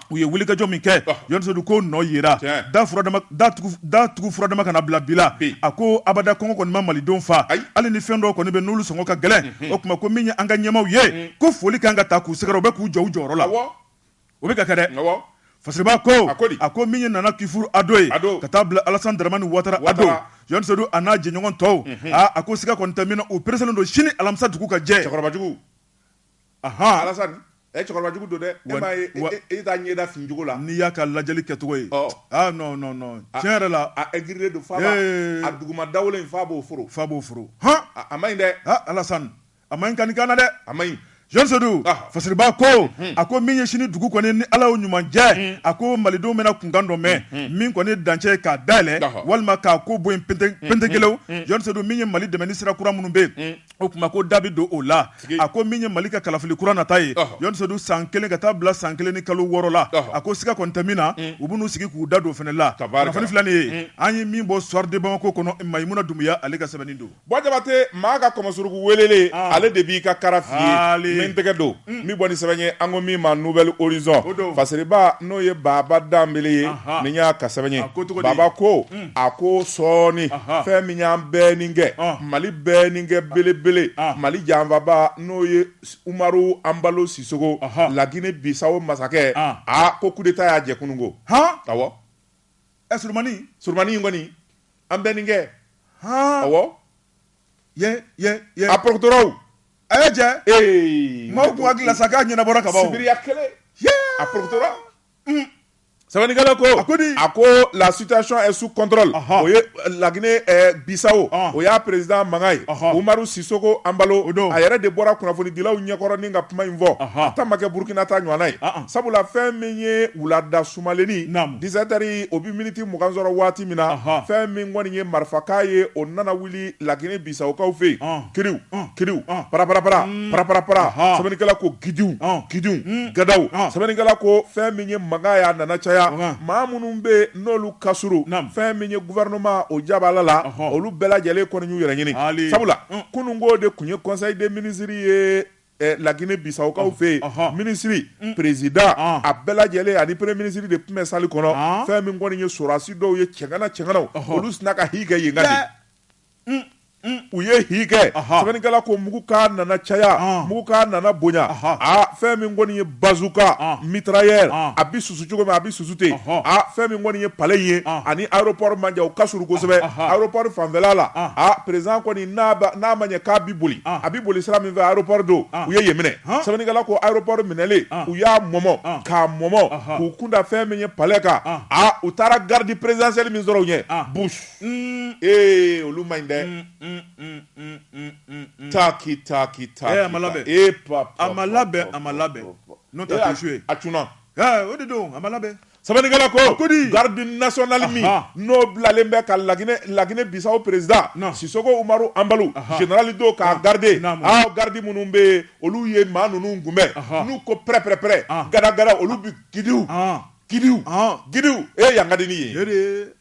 u ye wulikajɔ min kɛ Jonsodou ko nɔ yera da tugu fura dama kana bila bi la a ko abada kɔngɔ kɔni ma malidenw fa hali ni fɛn dɔw kɔni bɛ n'olu sɔngɔ ka gɛlɛn o tuma ko min ye an ka ɲɛmaaw ye ko foli kan ka ta k'u sɛgɛrɛ u bɛ k'u jɔ u jɔyɔrɔ la o bɛ ka kɛ dɛ fasiriba ko a ko min ye Nana Kifuru Ado ye ka taa bila Alassane Dramane Ouattara Ado Jonsodou a n'a jɛɲɔgɔn tɔw a ko siga kɔni tɛ min na u preselen don sini alamisa dugu ka jɛ cɛkɔrɔbajugu Alassane cɛkɔrɔbajugu don dɛ e m'a ye e t'a ɲɛda finjugu la n'i y'a ka lajɛli kɛcogo ye non tiɲɛ yɛrɛ la a egirilen don a duguma dawolo in f'a b'o foro a ma ɲi dɛ Alassane a ma ɲi ka nin kan na dɛ a ma ɲi Jonsodou fasiriba ko a ko min ye sini dugu kɔni ni Ala y'o ɲuman jɛ a ko malidenw bɛna kunkan dɔ mɛn min kɔni dancɛ k'a dayɛlɛ walima k'a ko bɔ yen pɛntɛnkelew Jonsodou min ye Mali dɛmɛni sira kura minnu bɛ yen o tuma ko da bɛ don o la a ko min ye Mali ka kalafili kura nata ye Jonsodou san 1 ka taa bila san 1 ni kalo 6 la a ko siga kɔni tɛ min na u b'u sigi k'u da don fana la kunnafoni filɛ nin ye an ye min bɔ Soir de Bamako kɔnɔ Mayimuna Dumuya ale ka sɛbɛnni don Jabate maa ka kɔmɔsuruku welele ale de b'i ka kara f'i ye min tɛgɛ don min bɔ ni sɛbɛn ye an ko min ma Nouvelle Horizon fasiriba n'o ye Baba Dambele ye ni y'a ka sɛbɛn ye Baba ko a ko sɔɔni fɛn min y'an bɛɛ nin kɛ Mali bɛɛ nin kɛ belebele Mali janfaba n'o ye Umaru Ambalo Sisoko La Guinée Bissau masakɛ ko coup d'état y'a jɛ kunun ko awɔ Surumani in kɔni an bɛɛ nin kɛ awɔ a prokutɔrɔw a ye jɛ maaw kun hakili la sa k'a ɲɛnabɔra ka ban sibiriya kelen a prokutɔra sɛbɛnnikɛla ko a ko la situation est sous contrôle o ye La Guinée Bissau o y'a président manga ye Umaru Sisoko Ambalo a yɛrɛ de bɔra kunnafonidilaw ɲɛkɔrɔ ni ka kuma in fɔ a ta ma kɛ Burkina ta ɲɔgɔnna ye sabula fɛn min ye wulada sumalenni 17h o bi miniti 20 sɔrɔ waati min na fɛn min kɔni ye marifakan ye o nana wuli La Guinée Bissau kaw fɛ yen kiriw paraparapara sɛbɛnnikɛla ko gidiw gadaw sɛbɛnnikɛla ko fɛn min ye manga ye a nana caya maa minnu bɛ n'olu ka surun fɛn min ye gouvernement o jabala la olu bɛɛ lajɛlen kɔni y'u yɛrɛ ɲini sabula kununko de tun ye conseil des ministres ye La Guinée Bissau kaw fɛ yen ministre président a bɛɛ lajɛlen ani premier ministre de tun bɛ salle kɔnɔ fɛn min kɔni ye sɔrɔdasi dɔw ye cɛnganaw olu sina ka hi kɛ yen ka di u ye hi kɛ sɛbɛnnikɛla ko mugu k'a nana caya mugu k'a nana bonya fɛn min kɔni ye bazuka mitrailleur a bi susu cogo min a bi susu ten fɛn min kɔni ye palais ye ani aéroport man jan u ka surun kosɛbɛ aéroport fanfɛla la président kɔni n'a ma ɲɛ k'a bi boli a bi boli sira min fɛ aéroport don u ye yen minɛ sɛbɛnnikɛla ko aéroport minɛlen u y'a mɔmɔ k'a mɔmɔ k'u kunda fɛn min ye palais kan u taara garde présidentielle min sɔrɔ u ɲɛ Bush olu man ɲi dɛ taki a ma labɛn n'o tɛ tɛ a cunna o de don a ma labɛn sɛbɛnnikɛla ko garde nationale min n'o bilalen bɛ ka Laginɛ Bissau président Sisoko Umaru Ambalu général do k'a garde garde minnu bɛ yen olu ye maa ninnu kunbɛn n'u ko prêt gada olu bi gidiw yangadini ye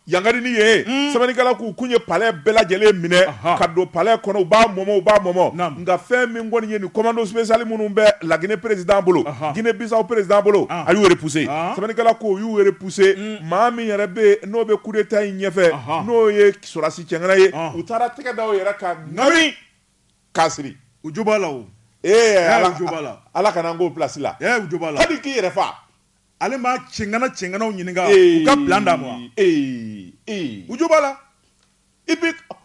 yangadini ye sɛbɛnnikɛla k'u kun ye palais bɛɛ lajɛlen minɛ ka don palais kɔnɔ u b'a mɔmɔ nka fɛn min kɔni ye ni commando spécial minnu bɛ Laginɛ président bolo Guinée Bissau président bolo a y'u repoussé sɛbɛnnikɛla ko y'u repoussé maa min yɛrɛ bɛ yen n'o bɛ coup d'état in ɲɛfɛ n'o ye Sɔrasi Cɛŋɛna ye u taara tɛgɛ da o yɛrɛ ka ŋami k'a siri u jo b'a la o Ala kana n k'o place la u jo b'a la hali k'i yɛrɛ fa ale ma cɛŋanaw ɲininka u ka plan d'a ma u jo b'a la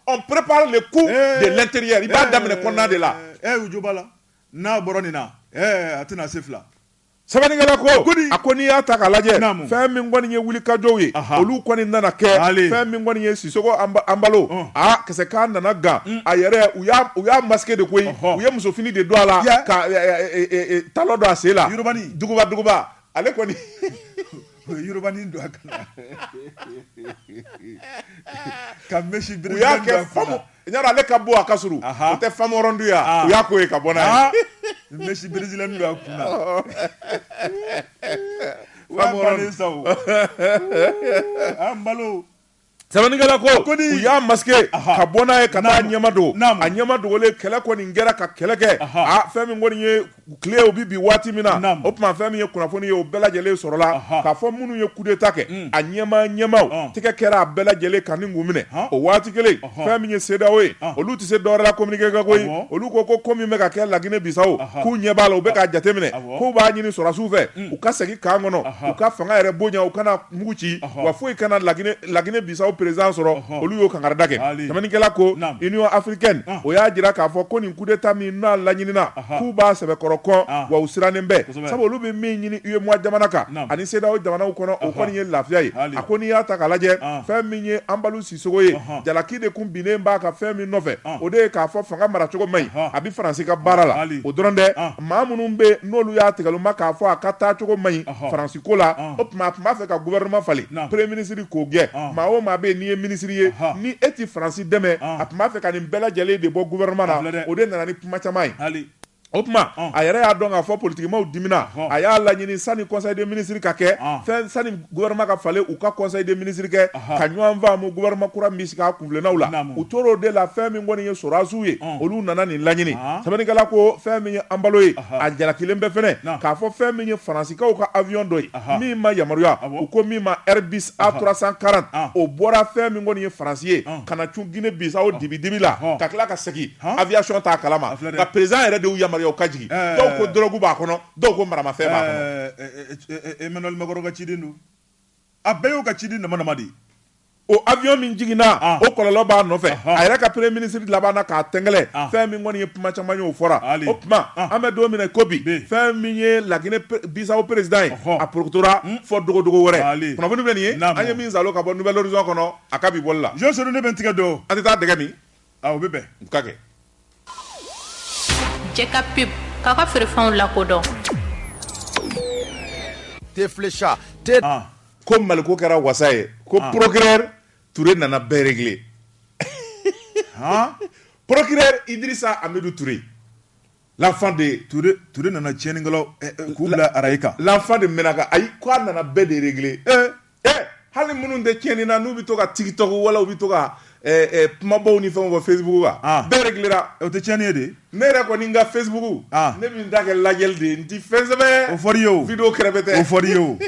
on prépare le coup de l'intérieur i b'a daminɛ kɔnɔna de la u jo b'a la n'a bɔra nin na a tɛna se fila sɛbɛnnikɛla ko a ko n'i y'a ta k'a lajɛ fɛn min kɔni ye wulikajɔw ye olu kɔni nana kɛ fɛn min kɔni ye Sisoko Ambalo kisɛ k'a nana gan a yɛrɛ u y'a masqué de koyi u ye musofini de don a la ka talon don a sen la duguba ale kɔni Yorubani don a kana ka mesi u y'a kɛ famu ɲarɔ ale ka bɔ a ka surun o tɛ famu rɔndu ya u y'a ko ye ka bɔ n'a ye mesi brésilien don a kunna famu rɔndu sa o Ambalo sɛbɛnnikɛla ko u y'a masqué ka bɔ n'a ye ka taa ɲɛma don a ɲɛma dogolen kɛlɛ kɔni kɛra ka kɛlɛ kɛ fɛn min kɔni ye tile o bi bi waati min na o tuma fɛn min ye kunnafoni ye o bɛɛ lajɛlen sɔrɔla k'a fɔ minnu ye coup d'état kɛ a ɲɛmaw tɛgɛ kɛra a bɛɛ lajɛlen ka nin kun minɛ o waati kelen fɛn min ye CEDEAO ye olu tɛ se dɔwɛrɛ la communiqué ka koyi olu ko min bɛ ka kɛ Laginɛ Bissau k'u ɲɛ b'a la u bɛ k'a jateminɛ k'u b'a ɲini sɔrɔsiw fɛ u ka segin kan kɔnɔ u ka fanga yɛrɛ bonya u kana mugu ci wa foyi kana Laginɛ Bissau président sɔrɔ olu y'o kangarida kɛ sɛbɛnnikɛla ko Union africaine o y'a jira k'a fɔ ko nin coup d'état min n'a laɲinina k'u b'a sɛbɛkɔrɔ kɔn wa u sirannen bɛ sabu olu bɛ min ɲini UEMOA jamana kan ani CEDEAO jamanaw kɔnɔ o kɔni ye lafiya ye a ko n'i y'a ta k'a lajɛ fɛn min ye Ambalu Sisoko ye jalaki de kun binnen b'a ka fɛn min nɔfɛ o de ye k'a fɔ fanga maracogo man ɲi a bɛ Faransi ka baara la o dɔrɔn tɛ maa minnu bɛ n'olu y'a tigɛluma k'a fɔ a ka taa cogo man ɲi Faransi ko la o tuma a tun b'a fɛ ka gouvernement falen premier ministre k'o gɛn maa o maa bɛ yen n'i ye ministre ye ni e ti Faransi dɛmɛ a tun b'a fɛ ka nin bɛɛ lajɛlen de bɔ gouvernement na o de nana ni kuma caman ye o tuma a yɛrɛ y'a dɔn k'a fɔ politikimaw dimina a y'a laɲini sani conseil des ministres ka kɛ sani gouvernement ka falen u ka conseil des ministres kɛ ka ɲɔgɔn faamu gouvernement kura min sigi a kunfilennaw la u tor'o de la fɛn min kɔni ye sɔrɔdasiw ye olu nana nin laɲini sɛbɛnnikɛla ko fɛn min ye Ambalo ye a jalakilen bɛ fɛnɛ k'a fɔ fɛn min ye faransikaw ka avion dɔ ye min ma yamaruya u ko min ma Airbus A340 o bɔra fɛn min kɔni ye Faransi ye ka na cun Guinée Bissau dibi la ka tila ka segin aviation t'a kalama nka président yɛrɛ de y'u yamaruya o ka jigin dɔw ko drogue b'a kɔnɔ dɔw ko maramafɛn b'a kɔnɔ Emmanuel Macron ka ciden don a bɛɛ y'o ka ciden nama de o avion min jiginna o kɔlɔlɔ b'a nɔfɛ a yɛrɛ ka premier ministre laban na k'a tɛngɛlɛ fɛn min kɔni ye kuma caman ye o fɔra o tuma an bɛ don min na ko bi fɛn min ye Laginɛ Bissau président ye a porokotora fɔ dogodogo wɛrɛ kunnafoni bɛ nin ye an ye min salo ka bɔ Nouvelle Horizon kɔnɔ a ka bi bɔli la Jean Soro ne bɛ n tigɛ dɔn an tɛ taa dɛgɛ min o bɛ bɛn u ka kɛ Jeka pub k'a ka feerefɛnw lakodɔn Teflecha ko Maliko kɛra wasa ye ko procureur Touré nana bɛɛ régler procureur Idrissa Amidou Touré l'enfant de Touré nana tiɲɛnikɛlaw k'u bila araye kan l'enfant de Menaka ayi ko a nana bɛɛ de régler hali minnu tɛ tiɲɛni na n'u bɛ to ka TikTok wala u bɛ to ka kumabaw ni fɛnw fɔ Facebook kan bɛɛ réglera o tɛ tiɲɛni ye de ne yɛrɛ kɔni n ka Facebook ne bɛ n ta kɛ lajɛli de ye n ti fɛn sɛbɛn o fɔr'i ye o vidéo kɛrɛfɛ tɛ o fɔr'i ye o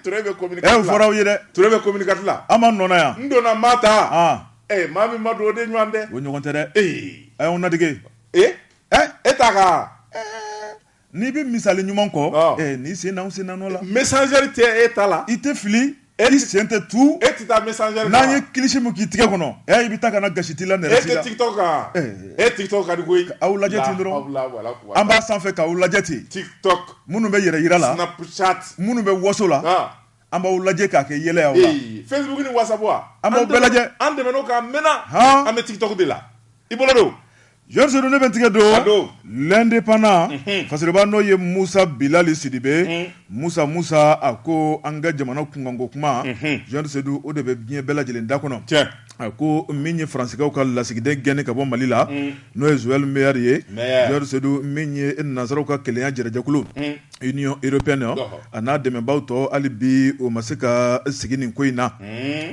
Touré bɛ communiquer o fɔra aw ye dɛ Touré bɛ communiquer la an ma nɔnɔ yan n donna n b'a ta maa min ma don o de ɲɔgɔn tɛ. O ɲɔgɔn tɛ dɛ. On a dege. E t'a ka. N'i bɛ misali ɲuman kɔ n'i sen n'o la. Messager tɛ e ta la. I tɛ fili. I sen tɛ tu. E tɛ taa messager. N'an ye kilisi mun k'i tigɛ kɔnɔ i bɛ taa ka na gasi t'i la nɛrɛ si la. E tɛ TikTok kan. E TikTok ka di koyi. Aw lajɛ ten dɔrɔn. An b'a sanfɛ k'aw lajɛ ten. TikTok. Minnu bɛ yɛrɛ yira la. Snapchat. Minnu bɛ waso la. An b'aw lajɛ k'a kɛ yɛlɛ y'aw la. Facebook ni WhatsApp wa. An b'aw bɛɛ lajɛ. An dɛmɛ n'o kan mɛnna. An bɛ TikTok de la. I bolo don. Jean Seydou ne bɛ tigɛ don l'indépendant fasiriba n'o ye Musa Bilali Sidibe Musa a ko an ka jamana kunkanko kuma Jean Seydou o de bɛ diɲɛ bɛɛ lajɛlen da kɔnɔ a ko min ye faransikɛw ka lasigiden gɛnni ka bɔ Mali la n'o ye Joël Meyer ye Jean Seydou min ye nanzaraw ka kelenya jɛrɛjɛkulu Union européenne a n'a dɛmɛbaaw tɔ hali bi o ma se ka sigi nin ko in na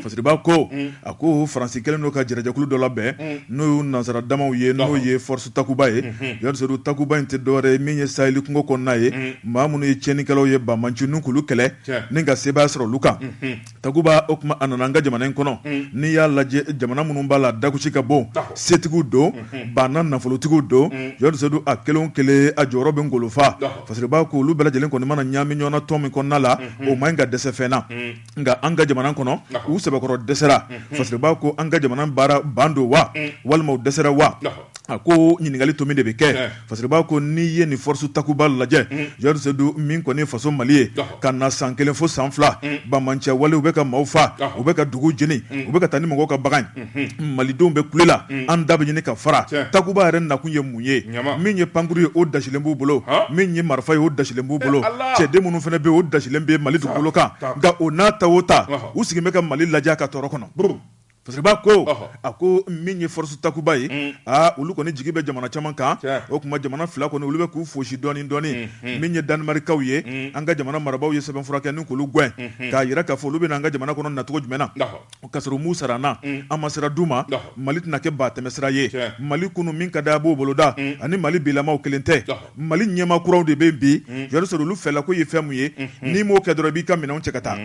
fasiriba ko a ko faransi kelen n'o ka jɛrɛjɛkulu dɔ labɛn n'o ye nanzara damaw ye n'o ye force takuba ye Jean Seydou takuba in tɛ dɔwɛrɛ ye min ye Sahel kungo kɔnɔna ye maa minnu ye tiɲɛnikɛlaw ye Bamanci n'u k'olu kɛlɛ ni ka sebaaya sɔrɔ olu kan takuba o kuma a nana an ka jamana in kɔnɔ n'i y'a lajɛ jamana minnu b'a la dakusi ka bon setigiw don banna nafolotigiw don Jean Seydou a kelen o kelen a jɔyɔrɔ bɛ ngolofa fasiriba ko olu bɛɛ lajɛlen kɔni mana ɲaami ɲɔgɔn na tɔn min kɔnɔna la o man ɲi ka dɛsɛ fɛn na nka an ka jamana kɔnɔ u sɛbɛkɔrɔ dɛsɛra fasiriba ko an ka jamana baara ban don wa walima u dɛsɛra wa a ko ɲininkali to min de bɛ kɛ fasiriba ko n'i ye nin force takuba lajɛ Jean Seydou min kɔni faso Mali ye ka na san 1 fo san 2 Bamanci wale u bɛ ka maaw fa u bɛ ka dugu jeni u bɛ ka taa ni mɔgɔw ka bagan malidenw bɛ kule la an da bɛ ɲini ka fara takuba yɛrɛ nakun ye mun ye min ye pankuru ye o dasilen b'u bolo min ye marifa ye o dasilen b'u bolo cɛden minnu fana bɛ o dasilen bɛ Mali dugukolo kan nka o n'a ta o ta u sigilen bɛ ka Mali lajɛ ka tɔɔrɔ kɔnɔ fasiriba ko a ko min ye force takuba ye olu kɔni jigi bɛ jamana caman kan o kuma jamana fila kɔni olu bɛ k'u fosi dɔɔni min ye Danimarikaw ye an ka jamana marabaaw ye sɛbɛnfura kɛ ni k'olu gɛn k'a yira k'a fɔ olu bɛ an ka jamana kɔnɔ nacogo jumɛn na ka sɔrɔ mu sara an na an ma sira d'u ma Mali tɛna kɛ batɛmɛsira ye Mali kunu min ka d'a b'o boloda ani Mali bilamaw kelen tɛ Mali ɲɛmaa kuraw de bɛ bi Jean Seydou olu fɛla ko ye fɛn mun ye n'i m'o kɛ dɔrɔn i b'i ka minɛnw cɛ ka taa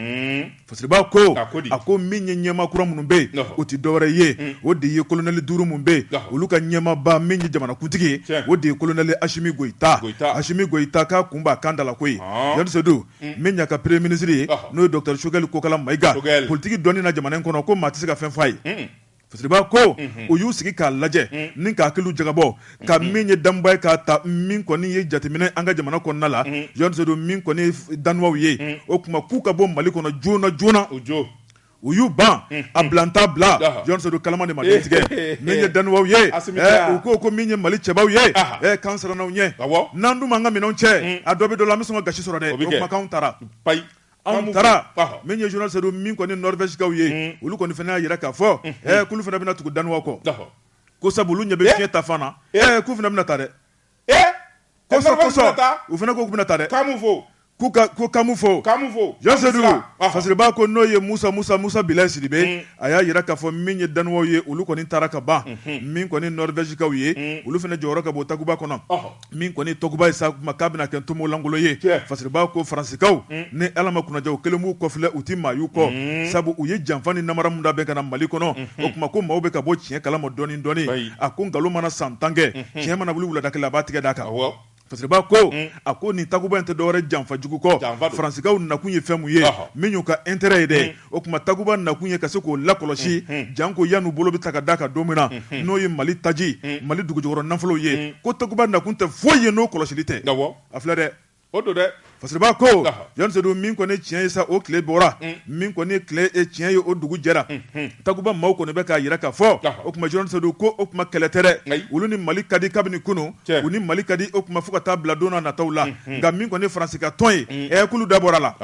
fasiriba ko a ko min ye ɲɛmaa kura minnu bɛ yen o tɛ dɔwɛrɛ ye o de ye colonel 5 mun bɛ yen olu ka ɲɛmaaba min ye jamanakuntigi ye o de ye colonel Assimi Goïta Assimi Goïta k'a kun b'a kan da la koyi Jean Seydou min y'a ka premier ministre ye n'o ye Dr Choguel Kokala Maïga politique dɔnni na jamana in kɔnɔ ko maa tɛ se ka fɛn f'a ye fasiriba ko o y'u sigi k'a lajɛ ni k'a hakiliw jagabɔ ka min ye danba ye k'a ta min kɔni ye jateminɛ an ka jamana kɔnɔna la Jean Seydou min kɔni ye danuwaw ye o kuma k'u ka bɔ Mali kɔnɔ joona u y'u ban a bilanta bila Jean Seydou kalama de ma den tigɛ min ye danuwaw ye u ko min ye Mali cɛbaw ye kan sirannaw ɲɛ n'an dun m'an ka minɛnw cɛ a dɔ bɛ dɔ la an bɛ sɔn ka gasi sɔrɔ dɛ o kuma k'anw taara anw taara min ye Jean Seydou min kɔni Norvègekaw ye olu kɔni fana y'a yira k'a fɔ k'olu fana bɛna tugu danuwaw kɔ ko sabu olu ɲɛ bɛ fiɲɛ ta fan na k'u fana bɛna taa dɛ kosɔn u fana ko k'u bɛna taa dɛ ko kamu fo Jean Seydou fasiriba ko n'o ye Musa Bilali Sidibe a y'a yira k'a fɔ min ye danuwaw ye olu kɔni taara ka ban min kɔni Norvègekaw ye olu fana jɔyɔrɔ ka bɔ takuba kɔnɔ min kɔni takuba ye sa kuma k'a bɛna kɛ ntomo langolo ye fasiriba ko faransikaw ni Ala ma kunnaja u kelen b'u kɔfilɛ u ti maa y'u kɔ sabu u ye janfa ni namara mun da bɛn ka na Mali kɔnɔ o kuma ko maaw bɛ ka bɔ tiɲɛ kalama dɔɔni a ko nkalon mana san 10 kɛ tiɲɛ mana wuli wulada kelen a b'a tigɛ d'a kan fasiriba ko a ko nin takuba in tɛ dɔwɛrɛ janfa jugu kɔ faransikaw nakun ye fɛn mun ye min y'u ka intérêt ye dɛ o kuma takuba nakun ye ka se k'o lakɔlɔsi janko yan'u bolo bɛ ta ka d'a kan don min na n'o ye Mali taji Mali dugujukɔrɔ nafolow ye ko takuba nakun tɛ foyi ye n'o kɔlɔsili tɛ a filɛ dɛ o don dɛ fasiriba ko Jean Seydou min kɔni tiɲɛ ye sa o tile bɔra min kɔni tile tiɲɛ ye o dugu jɛra takuba maaw kɔni bɛ k'a yira k'a fɔ o kuma Jean Seydou ko o kuma kɛlɛ tɛ dɛ olu ni Mali ka di kabini kunu u ni Mali ka di o kuma fo ka taa bila don na nataw la nka min kɔni faransika tɔn ye k'olu da bɔra la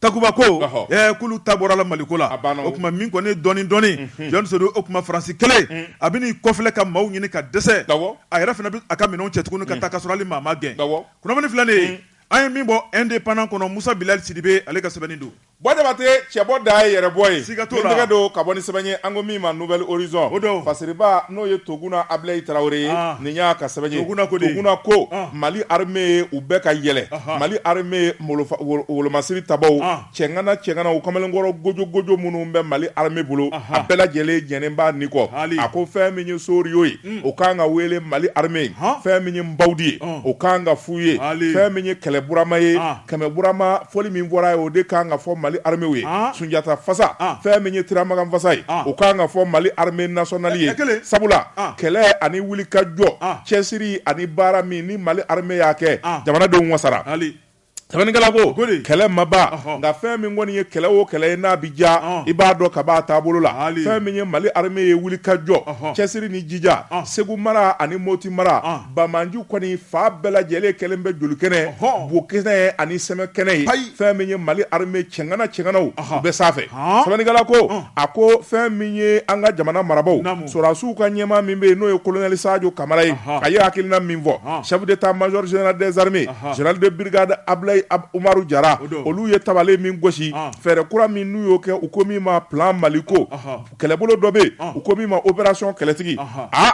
takuba ko k'olu ta bɔra la Maliko la o kuma min kɔni dɔɔni Jean Seydou o kuma faransi kelen a bɛ n'i kɔfilɛ ka maaw ɲini ka dɛsɛ a yɛrɛ fana bɛ a ka minɛnw cɛ tuguni ka taa ka sɔrɔ hali maa ma gɛn kunnafoni filɛ nin ye an ye min bɔ indépendant kɔnɔ Musa Bilali Sidibe ale ka sɛbɛnni don Bojabate cɛbɔ da ye yɛrɛ bɔ ye tɛgɛ don ka bɔ ni sɛbɛn ye an ko min ma Nouvelle Horizon Fasiriba n'o ye Toguna Abilaye Traoré ye nin y'a ka sɛbɛn ye Toguna ko Mali armée u bɛ ka yɛlɛ Mali armée wolomasiri tabaw cɛngana u kamalenkɔrɔ gojo minnu bɛ Mali armée bolo a bɛɛ lajɛlen jɛnnen b'a ni kɔ a ko fɛn min ye Soriyo ye o kan ka wele Mali armée fɛn min ye Mbawdi ye o kan ka f'u ye fɛn min ye Kɛlɛburama ye Kɛmɛburama fɔli min fɔra ye o de kan ka fɔ Mali armée ye Sunjata Fasa fɛn min ye Tiramagan Fasa ye o kan ka fɔ Mali armée nationale ye sabula kɛlɛ ani wuli ka jɔ cɛsiri ani baara min ni Mali armée y'a kɛ jamanadenw wasara sɛbɛnnikɛla ko kɛlɛ ma ban nka fɛn min kɔni ye kɛlɛ o kɛlɛ ye n'a bi ja i b'a dɔn ka b'a taabolo la fɛn min ye Mali armée ye wuli ka jɔ cɛsiri ni jija Segu mara ani Moti mara Bamanju kɔni fa bɛɛ lajɛlen kɛlen bɛ jolikɛnɛ bokɛnɛ ani sɛmɛkɛnɛ ye fɛn min ye Mali armée cɛnganaw u bɛ sanfɛ sɛbɛnnikɛla ko a ko fɛn min ye an ka jamana marabaw sɔrɔdasiw ka ɲɛmaa min bɛ yen n'o ye colonel Sadio Kamara ye a ye hakilina min fɔ chef d'état-major général des armées général de brigade Ablaye Umaru Jara olu ye tabale min gosi fɛrɛ kura min n'u y'o kɛ u ko min ma plan Maliko kɛlɛbolo dɔ bɛ u ko min ma opération kɛlɛtigi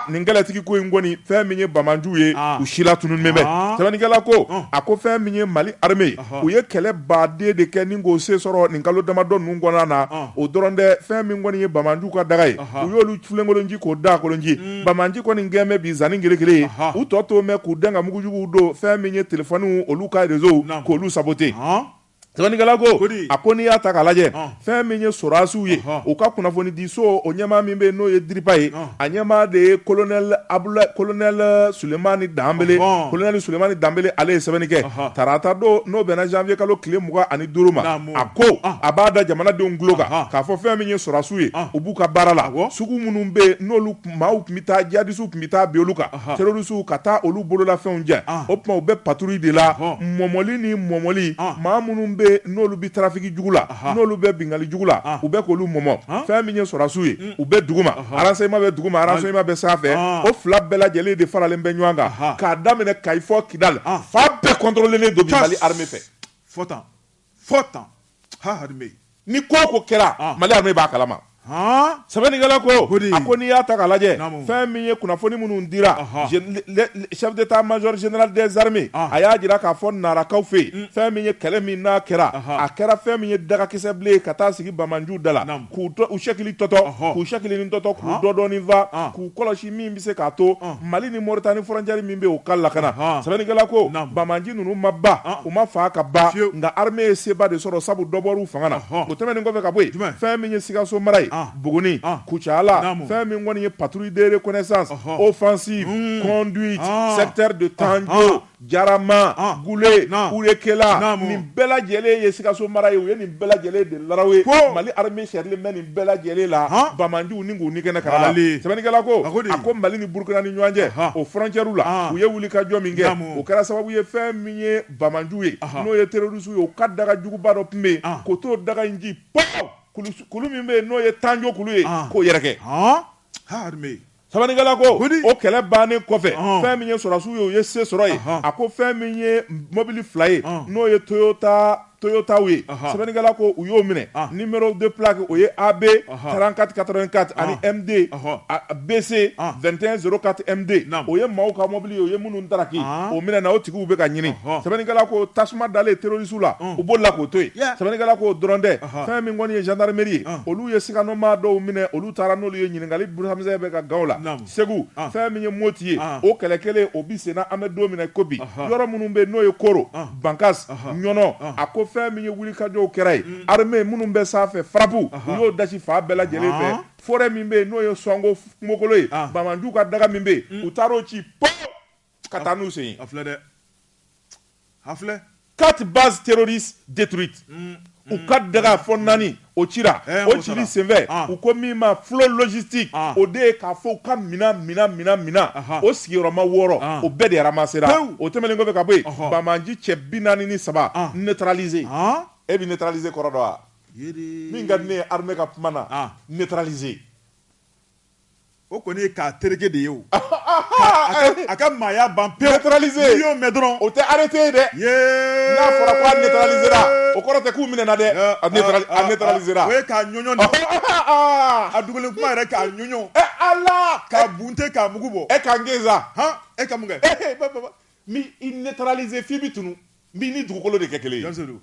nin kɛlɛtigi ko in kɔni fɛn min ye Bamanju ye u si la tunun bɛ sɛbɛnnikɛla ko a ko fɛn min ye Mali armée u ye kɛlɛ baden de kɛ ni k'o se sɔrɔ nin kalo damadɔ ninnu kɔnɔna na o dɔrɔn tɛ fɛn min kɔni ye Bamanju ka daga ye u y'olu filenkolonji k'o da kolonji Bamanji kɔni gɛn bɛ bi zanni kelen ye u tɔ to mɛn k'u dɛn ka mugujuguw don fɛn min ye téléphone olu ka réseau k'olu saboter sɛbɛnnikɛla ko a ko n'i y'a ta k'a lajɛ fɛn min ye sɔrɔdasiw ye u ka kunnafoni di so o ɲɛmaa min bɛ yen n'o ye Diripa ye a ɲɛmaa de ye colonel Sulemani Danbele ale ye sɛbɛnni kɛ tarata don n'o bɛnna janvier kalo tile 25 ma a ko a b'a da jamanadenw tulo kan k'a fɔ fɛn min ye sɔrɔdasiw ye u b'u ka baara la sugu minnu bɛ yen n'olu maaw tun bɛ taa jihadistes tun bɛ taa bin olu kan terroristes ka taa olu bololafɛnw jɛ o tuma u bɛ patrouille de la mɔmɔli maa minnu bɛ n'olu bɛ trafiki jugu la n'olu bɛ bingali jugu la u bɛ k'olu mɔmɔ fɛn min ye sɔrɔdasiw ye u bɛ duguma renseignement bɛ duguma renseignement bɛ sanfɛ o fila bɛɛ lajɛlen de faralen bɛ ɲɔgɔn kan k'a daminɛ Kayi fɔ Kidali fa bɛɛ contrôler don Mali armée fɛ fɔ tan armée ni ko kɛra Mali armée b'a kalama sɛbɛnnikɛla ko a ko n'i y'a ta k'a lajɛ fɛn min ye kunnafoni minnu dira chef d'état-major général des armées a y'a jira k'a fɔ narakaw fɛ yen fɛn min ye kɛlɛ min n'a kɛra a kɛra fɛn min ye dagakisɛ bilen ka taa sigi Bamanju da la k'u sɛkili tɔtɔ k'u sɛkili ni tɔtɔ k'u dɔdɔni fa k'u kɔlɔsi min bɛ se k'a to Mali ni Mauritanie frontière min bɛ yen o ka lakana sɛbɛnnikɛla ko Bamanji ninnu ma ban u ma fa ka ban nka armée ye seba de sɔrɔ sabu dɔ bɔr'u fanga na o tɛmɛnen kɔfɛ ka bɔ yen fɛn min ye Sikaso mara ye Buguni Kucala fɛn min kɔni ye patrouille de reconnaissance offensive conduite secteur de Tanjo Jarama Gule Urekela nin bɛɛ lajɛlen ye Sikaso mara ye u ye nin bɛɛ lajɛlen de laraw ye Mali armée sɛrilen bɛ nin bɛɛ lajɛlen la Bamanjiw ni k'u ni kɛnɛ karala sɛbɛnnikɛla ko a ko Mali ni Burukina ni ɲɔgɔn cɛ o frontière la u ye wuli ka jɔ min kɛ o kɛra sababu ye fɛn min ye Bamanjiw ye n'o ye terroristes ye o ka daga juguba dɔ tun bɛ yen k'o t'o daga in ji kulu min bɛ yen n'o ye Tanjo kulu ye k'o yɛrɛkɛ sɛbɛnnikɛla ko o kɛlɛ bannen kɔfɛ fɛn min ye sɔrɔdasiw ye o ye se sɔrɔ yen a ko fɛn min ye mobili 2 ye n'o ye Toyotaw ye sɛbɛnnikɛla ko u y'o minɛ numéro de plaque o ye AB 3484 ani MD BC 2104 MD o ye maaw ka mobili ye o ye minnu daraki o minɛ na o tigiw bɛ ka ɲini sɛbɛnnikɛla ko tasuma dalen terroristes la u bolila k'o to yen sɛbɛnnikɛla ko dɔrɔn tɛ fɛn min kɔni ye gendarmerie ye olu ye sikanoma dɔw minɛ olu taara n'olu ye ɲininkali buramisɛn bɛ ka gaw la Segu fɛn min ye Moti ye o kɛlɛ kelen o bi senna an bɛ don min na ko bi yɔrɔ minnu bɛ n'o ye Koro Bankas Ɲɔnɔ a ko fɛn min ye wuli ka jɔw kɛra ye armée minnu bɛ sanfɛ farapu u y'o dasi fa bɛɛ lajɛlen fɛ forêt min bɛ yen n'o ye Sɔngo kungokolo ye Bamanju ka daga min bɛ yen u taar'o ci ka taa n'u sen ye a filɛ 4 bases terroristes détruites u ka daga fɔ 4 o cira o cili senfɛ u ko min ma flot logistique o de ye k'a fɔ u ka mina o sigiyɔrɔma 6 o bɛɛ de ramassera o tɛmɛnen kɔfɛ ka bɔ yen Bamanji cɛ 43 neutralisé e bɛ neutralisé kɔrɔ dɔn wa min ka di ne ye armée ka kuma na neutralisé o kɔni ye k'a tereke de ye o a ka maaya ban pewu neutralisé n'i y'o mɛn dɔrɔn o tɛ arrêté ye dɛ n'a fɔra ko a neutralisera o kɔrɔ tɛ k'u minɛna dɛ a neutralisera o ye k'a ɲɔɲɔ de a dugulen kuma yɛrɛ k'a ɲɔɲɔ Allah k'a bunte k'a mugu bɔ e ka n gɛn sa e ka mun kɛ mi i neutraliser f'i bi tunu mi ni dugukolo de kɛ kelen ye Jansedu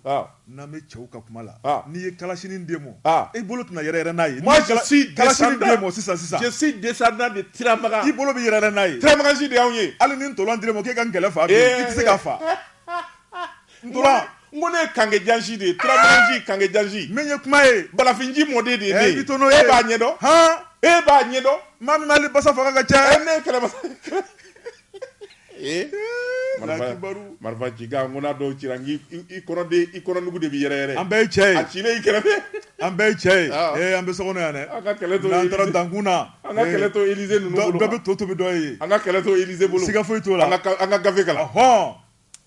n'an bɛ cɛw ka kuma la n'i ye kalasinin d'e ma i bolo tɛna yɛrɛ n'a ye moi je suis kalasinin d'e ma sisan je suis descendant de Tiramagan i bolo bɛ yɛrɛ n'a ye Tiramagan si de y'anw ye hali ni ntolan dir'e ma k'e ka n kɛlɛ fa i tɛ se k'a fa ntolan n ko ne ye kange jansi de ye Tiramagan si kange jansi min ye kuma ye balafinji mɔden de ye ne ye i to n'o ye e b'a ɲɛdɔn e b'a ɲɛdɔn maa min n'ale basa faga ka ca ne ye kɛlɛmasa marifa cikan n ko n'a dɔw cira i kɔnɔnugu de bɛ yɛrɛyɛrɛ an bɛɛ ye cɛ ye a cilen i kɛrɛfɛ an bɛɛ ye cɛ ye an bɛ so kɔnɔ yan dɛ an ka kɛlɛ to n'an taara dankun na an ka kɛlɛ to Élysée ninnu bolo dɔ bɛ to tobi dɔ ye an ka kɛlɛ to Élysée bolo siga foyi t'o la an ka gafe kalan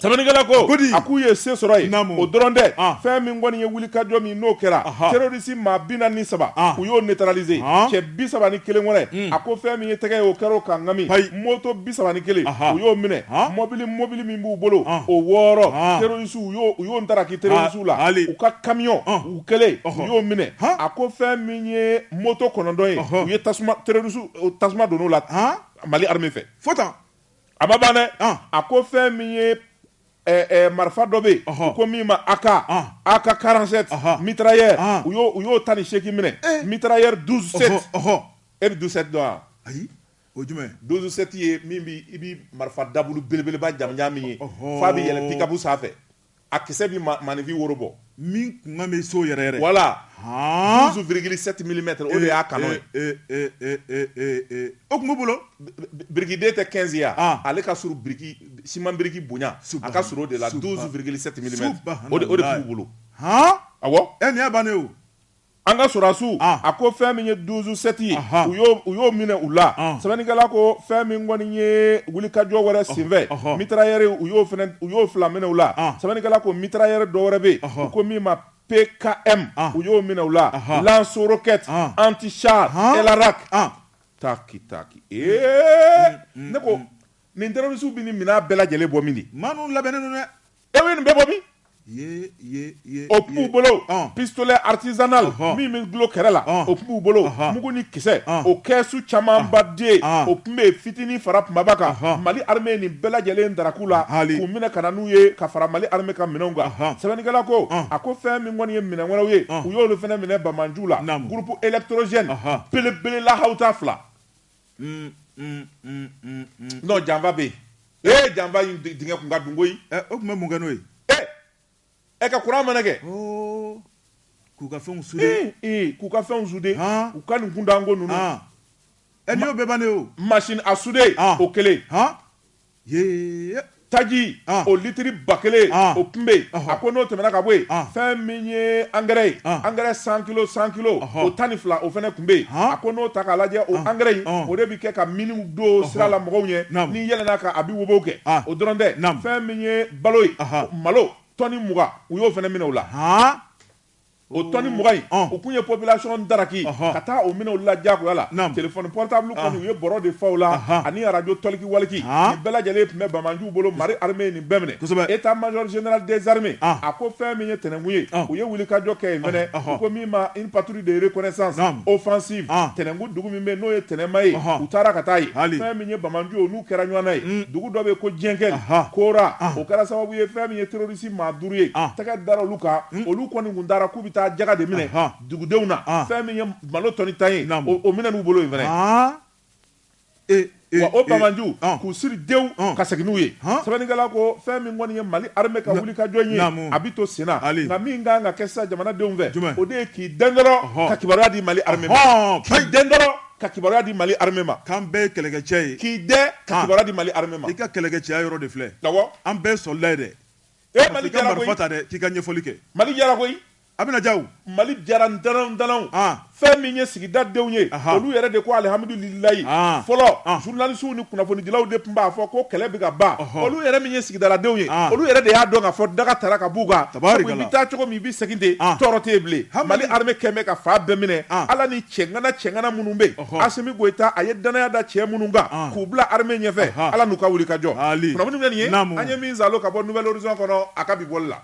sɛbɛnnikɛla ko a k'u ye se sɔrɔ yen o dɔrɔn tɛ fɛn min kɔni ye wulikajɔ min n'o kɛra terroriste maa 43 u y'o neutraliser cɛ 31 wɛrɛ a ko fɛn min ye tɛgɛ ye o kɛra o kan ŋami moto 31 u y'o minɛ mobili min b'u bolo o 6 terroriste u y'o ntaraki terroriste la u ka camion u kelen u y'o minɛ a ko fɛn min ye moto 9 ye u ye tasuma donn'o la Mali armée fɛ fo tan a ma ban dɛ a ko fɛn min ye marifa dɔ bɛ yen ko min ma AK 47 mitrailleur u y'o 18 minɛ mitrailleur 12-7 e bɛ 12-7 dɔn wa ayi o jumɛn 12-7 ye min bi i bi marifa dabulu belebeleba jamanja min ye f'a bɛ yɛlɛ pick-up sanfɛ a kisɛ bi manifin woro bɔ min kuma bɛ so yɛrɛ voilà 12,7 mm o de y'a canon ye o tun b'u bolo birikiden tɛ 15 ye ale ka surun siman biriki bonya a ka surun o de la 12,7 mm o de b'u bolo awɔ nin y'a bannen o an ka sɔrɔdasiw a ko fɛn min ye 12-7 ye u y'o minɛ u la sɛbɛnnikɛla ko fɛn min kɔni ye wulikajɔ wɛrɛ senfɛ mitrailleur u y'o 2 minɛ u la sɛbɛnnikɛla ko mitrailleur dɔ wɛrɛ bɛ yen u ko min ma PKM u y'o minɛ u la lance roquette anti-char Elarak taki ne ko nin terroriste bi nin minɛn bɛɛ lajɛlen bɔ min di maa ninnu labɛnnen don dɛ e bɛ nin bɛɛ bɔ min o tun b'u bolo pistolet artisanal min bɛ gulon kɛrɛ la o tun b'u bolo mugu ni kisɛ o kɛsu camanba den o tun bɛ fitinin fara kumaba kan Mali armée nin bɛɛ lajɛlen daraku la k'u minɛ ka na n'u ye ka fara Mali armée ka minɛnw kan sɛbɛnnikɛla ko a ko fɛn min kɔni ye minɛn wɛrɛw ye u y'olu fana minɛ Bamanju la groupe électrogène belebele lahawuta 2 non janfa bɛ yen janfa in dingɛ kun ka dun koyi o tun bɛ mun kɛ n'o ye e ka kuran mana kɛ k'u ka fɛnw sude k'u ka fɛnw sude u ka nin kundanko ninnu nin y'o bɛɛ bannen o machine a sude o kelen taji o litiri 1000 o tun bɛ yen a ko n'o tɛmɛna ka bɔ yen fɛn min ye angɛrɛ ye angɛrɛ 100 kilo o 12 o fana tun bɛ yen a ko n'o ta k'a lajɛ o angɛrɛ in o de bɛ kɛ ka miniw don sira la mɔgɔw ɲɛ ni yɛlɛnna ka a bɛ wobow kɛ o dɔrɔn tɛ fɛn min ye balo ye malo tɔni 20 u y'o fana minɛ o la o tɔni 20 in o kun ye population daraki ka taa o minɛ o la diyagoya la téléphone portable kɔni u ye bɔrɔ de fa o la ani radio tɔliki waliki nin bɛɛ lajɛlen tun bɛ Bamanjuw bolo Mali armée nin bɛɛ minɛ état major général des armées a ko fɛn min ye tɛnɛnkun ye u ye wulikajɔ kɛ yen fɛnɛ u ko min ma une patrouille de reconnaissance offensive tɛnɛnkun dugu min bɛ n'o ye tɛnɛma ye u taara ka taa yen fɛn min ye Bamanjuw n'u kɛra ɲɔgɔn na ye dugu dɔ bɛ yen ko Diɛnkɛli Kora o kɛra sababu ye fɛn min ye terroriste maa 5 ye tɛgɛ dara olu kan olu kɔni kun dara k'u bɛ taa jaga de minɛ dugudenw na fɛn min ye malo tɔni 10 ye o minɛ n'u bolo yen fɛnɛ wa o Bamanju k'u siri dew ka segin n'u ye sɛbɛnnikɛla ko fɛn min kɔni ye Mali armée ka wulikajɔ ye a bɛ to sen na nka min kan ka kɛ sisan jamanadenw fɛ o de ye k'i dɛn dɔrɔn ka kibaruya di Mali armée ma k'i dɛn dɔrɔn ka kibaruya di Mali armée ma k'an bɛɛ ye kɛlɛkɛcɛ ye k'i dɛn ka kibaruya di Mali armée ma i ka kɛlɛkɛcɛya yɔrɔ de filɛ an bɛɛ soldat ye dɛ Mali jara koyi ta dɛ k'i ka ɲɛfɔli kɛ Mali jara koyi a bɛna diya o Mali jara danaw fɛn min ye sigida denw ye olu yɛrɛ de ko alihamudulilayi fɔlɔ journalistes ni kunnafonidilaw de tun b'a fɔ ko kɛlɛ bɛ ka ban olu yɛrɛ min ye sigidaladenw ye olu yɛrɛ de y'a dɔn ka fɔ daga tara ka b'u kan sabu i bɛ taa cogo min i bɛ segin ten tɔɔrɔ tɛ yen bilen Mali armée kɛn bɛ ka fa bɛɛ minɛ ala ni cɛŋana minnu bɛ yen Asimi Goyita a ye danaya da cɛ minnu kan k'u bila armée ɲɛfɛ ala n'u ka wulikajɔ kunnafoni bɛ nin ye an ye min zalo ka bɔ Nouvelle Horizon kɔnɔ a ka bi bɔli la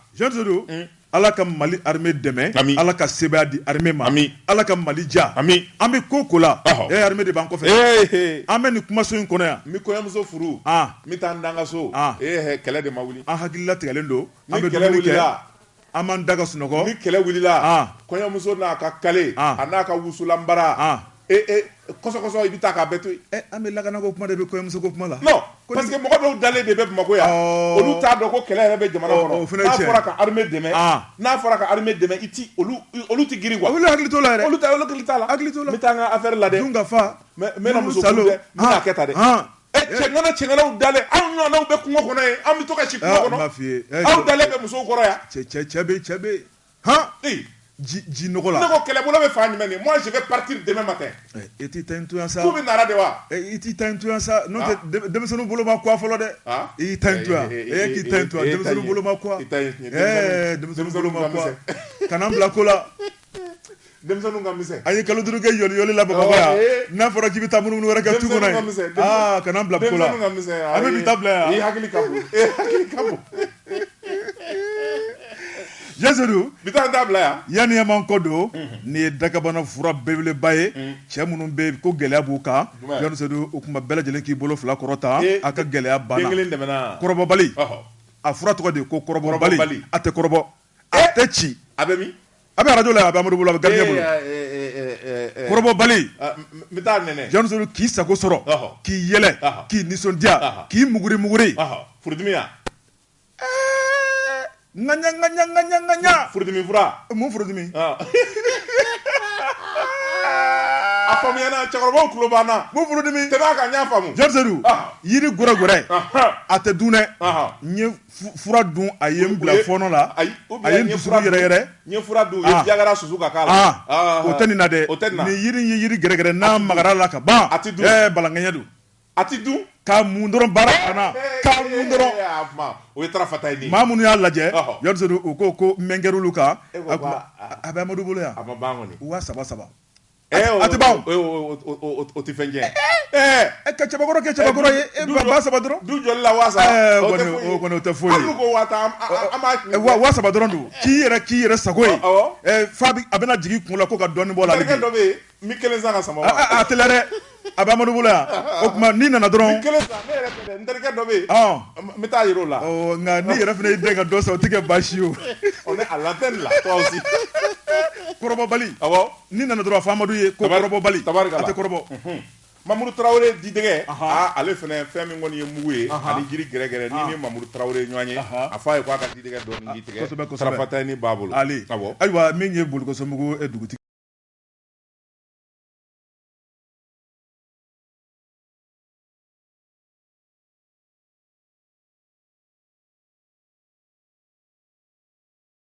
Ala ka Mali armée dɛmɛ, Ala ka sebaya di armée ma, Ala ka Mali ja, an bɛ ko ko la, armée de b'an kɔfɛ, an bɛ nin kumaso in kɔnɔ yan, n bɛ kɔɲɔmuso furu, n bɛ taa n dan ka so, kɛlɛ de ma wuli, an hakili latigɛlen don, an bɛ dumuni kɛ, an b'an da ka sunɔgɔ, ni kɛlɛ wulila, kɔɲɔmuso n'a ka kale, a n'a ka wusulanbara, kɔsɔkɔsɔ i bɛ taa k'a bɛɛ to yen, an bɛ lakana ko kuma de bɛ kɔɲɔmuso ko kuma la, non parce que mɔgɔ dɔw dalen de bɛ Bamako yan, olu t'a dɔn ko kɛlɛ yɛrɛ bɛ jamana kɔnɔ, n'a fɔra ka armée dɛmɛ, n'a fɔra ka armée dɛmɛ, olu tɛ girin quoi, olu hakili t'o la yɛrɛ, olu hakili t'a la, n bɛ taa n ka affaire la dɛ, dun ka fa, n bɛna muso furu dɛ, n bɛna kɛ tan dɛ, cɛŋanaw dalen, anw ɲɔgɔnnaw bɛ kungo kɔnɔ yen, an bɛ to ka si kungo kɔnɔ, aw dalen bɛ musow kɔrɔ yan, cɛ bɛ ji nɔgɔ la, ne ko kɛlɛbolo bɛ fan jumɛn de, moi je vais partir demain matin, i t'i ta in to yan sa, k'u bɛ nara de wa, i t'i ta in to yan sa, n'o tɛ denmisɛnninw bolo ma kuwa fɔlɔ dɛ, i y'i ta in to yan, k'i ta in to yan, denmisɛnninw bolo ma kuwa, denmisɛnninw bolo ma kuwa, kana n bila ko la, denmisɛnninw ka misɛn, an ye kalo 5 kɛ yɔli la Bamakɔ yan, n'a fɔra k'i bɛ taa munumunu wɛrɛ kɛ tu kɔnɔ yen, kana n bila ko la, an bɛ bi ta bila yan, i hakili ka bon, Jazuru bi ta da bila yan, yanni an m'an kɔ don, nin ye dakabana fura belebeleba ye, cɛ minnu bɛ yen ko gɛlɛya b'u kan, Jazuru o kuma bɛɛ lajɛlen k'i bolo fila kɔrɔta, a ka gɛlɛya banna, den kelen tɛmɛna, kɔrɔbɔbali, a fura tɔgɔ de ko kɔrɔbɔbali, a tɛ kɔrɔbɔ, a tɛ ci, a bɛ min? A bɛ radio la, a bɛ Amadu bolo, a bɛ gardien bolo, kɔrɔbɔbali, n bɛ taa nɛnɛ, Jazuru k'i sago sɔrɔ, k'i yɛlɛ, k'i nisɔndiya, k'i muguri, furudimi ya? Ŋaɲa furudimi fura, mun furudimi, a faamuyana, cɛkɔrɔbaw tulo b'an, mun furudimi, tɛmɛ kan n y'a faamu, Jazuru yiri gɔrɛgɔrɛ a tɛ dun dɛ, n ye fura dun, a ye n bila fɔɔnɔ la, a ye n dusukun yɛrɛyɛrɛ, n ye fura dun, u ye Viagra susu ka k'a la, o tɛ nin na dɛ, nin yiri in ye yiri gɛrɛgɛrɛ n'a magara la ka ban, a tɛ dun, balaŋɛɲɛ don, a tɛ dun, k'a mun dɔrɔn baara banna, k'a mun dɔrɔn, o ye tarafata ye, maa minnu y'a lajɛ, Jazuru u ko n mɛnkɛr'olu kan, a bɛ Amadu bolo yan, a ma ban kɔni, 7,000, a tɛ ban, o tɛ fɛn tiɲɛ, ka cɛbakɔrɔ kɛ cɛbakɔrɔ ye, 7,000 dɔrɔn, du jɔli la 7,000, o kɔni o tɛ foyi ye, hali ko 7,000 dɔrɔn don, k'i yɛrɛ sago ye, fa a bɛna jigin kun la ko ka dɔɔnin bɔ la, terikɛ dɔ bɛ yen, mi kelen san ka sama wa, a tɛ la dɛ, a bɛ Amadu bolo yan, o tuma n'i nana dɔrɔn, mi kelen san, ne yɛrɛ tɛ dɛ, n terikɛ dɔ bɛ yen, n bɛ taa yir'o la, nka n'i yɛrɛ fana y'i den ka dɔ san o tɛ kɛ baasi ye o, on est à l'antenne là, toi aussi, kɔrɔbɔbali, awɔ, n'i nana dɔrɔn a fɔ Amadu ye ko kɔrɔbɔbali, a tɛ kɔrɔbɔ, Mamudu Tarawele didɛgɛ, ale fana fɛn min kɔni ye mugu ye, ani jiri gɛrɛgɛrɛ, ni ni Mamudu Tarawele ɲɔgɔn ye, a fɔ a ye k'a ka didɛgɛ dɔɔni ji tigɛ, tarafata ni b'a bolo, ayiwa min ye bolikoso mugu dugutigi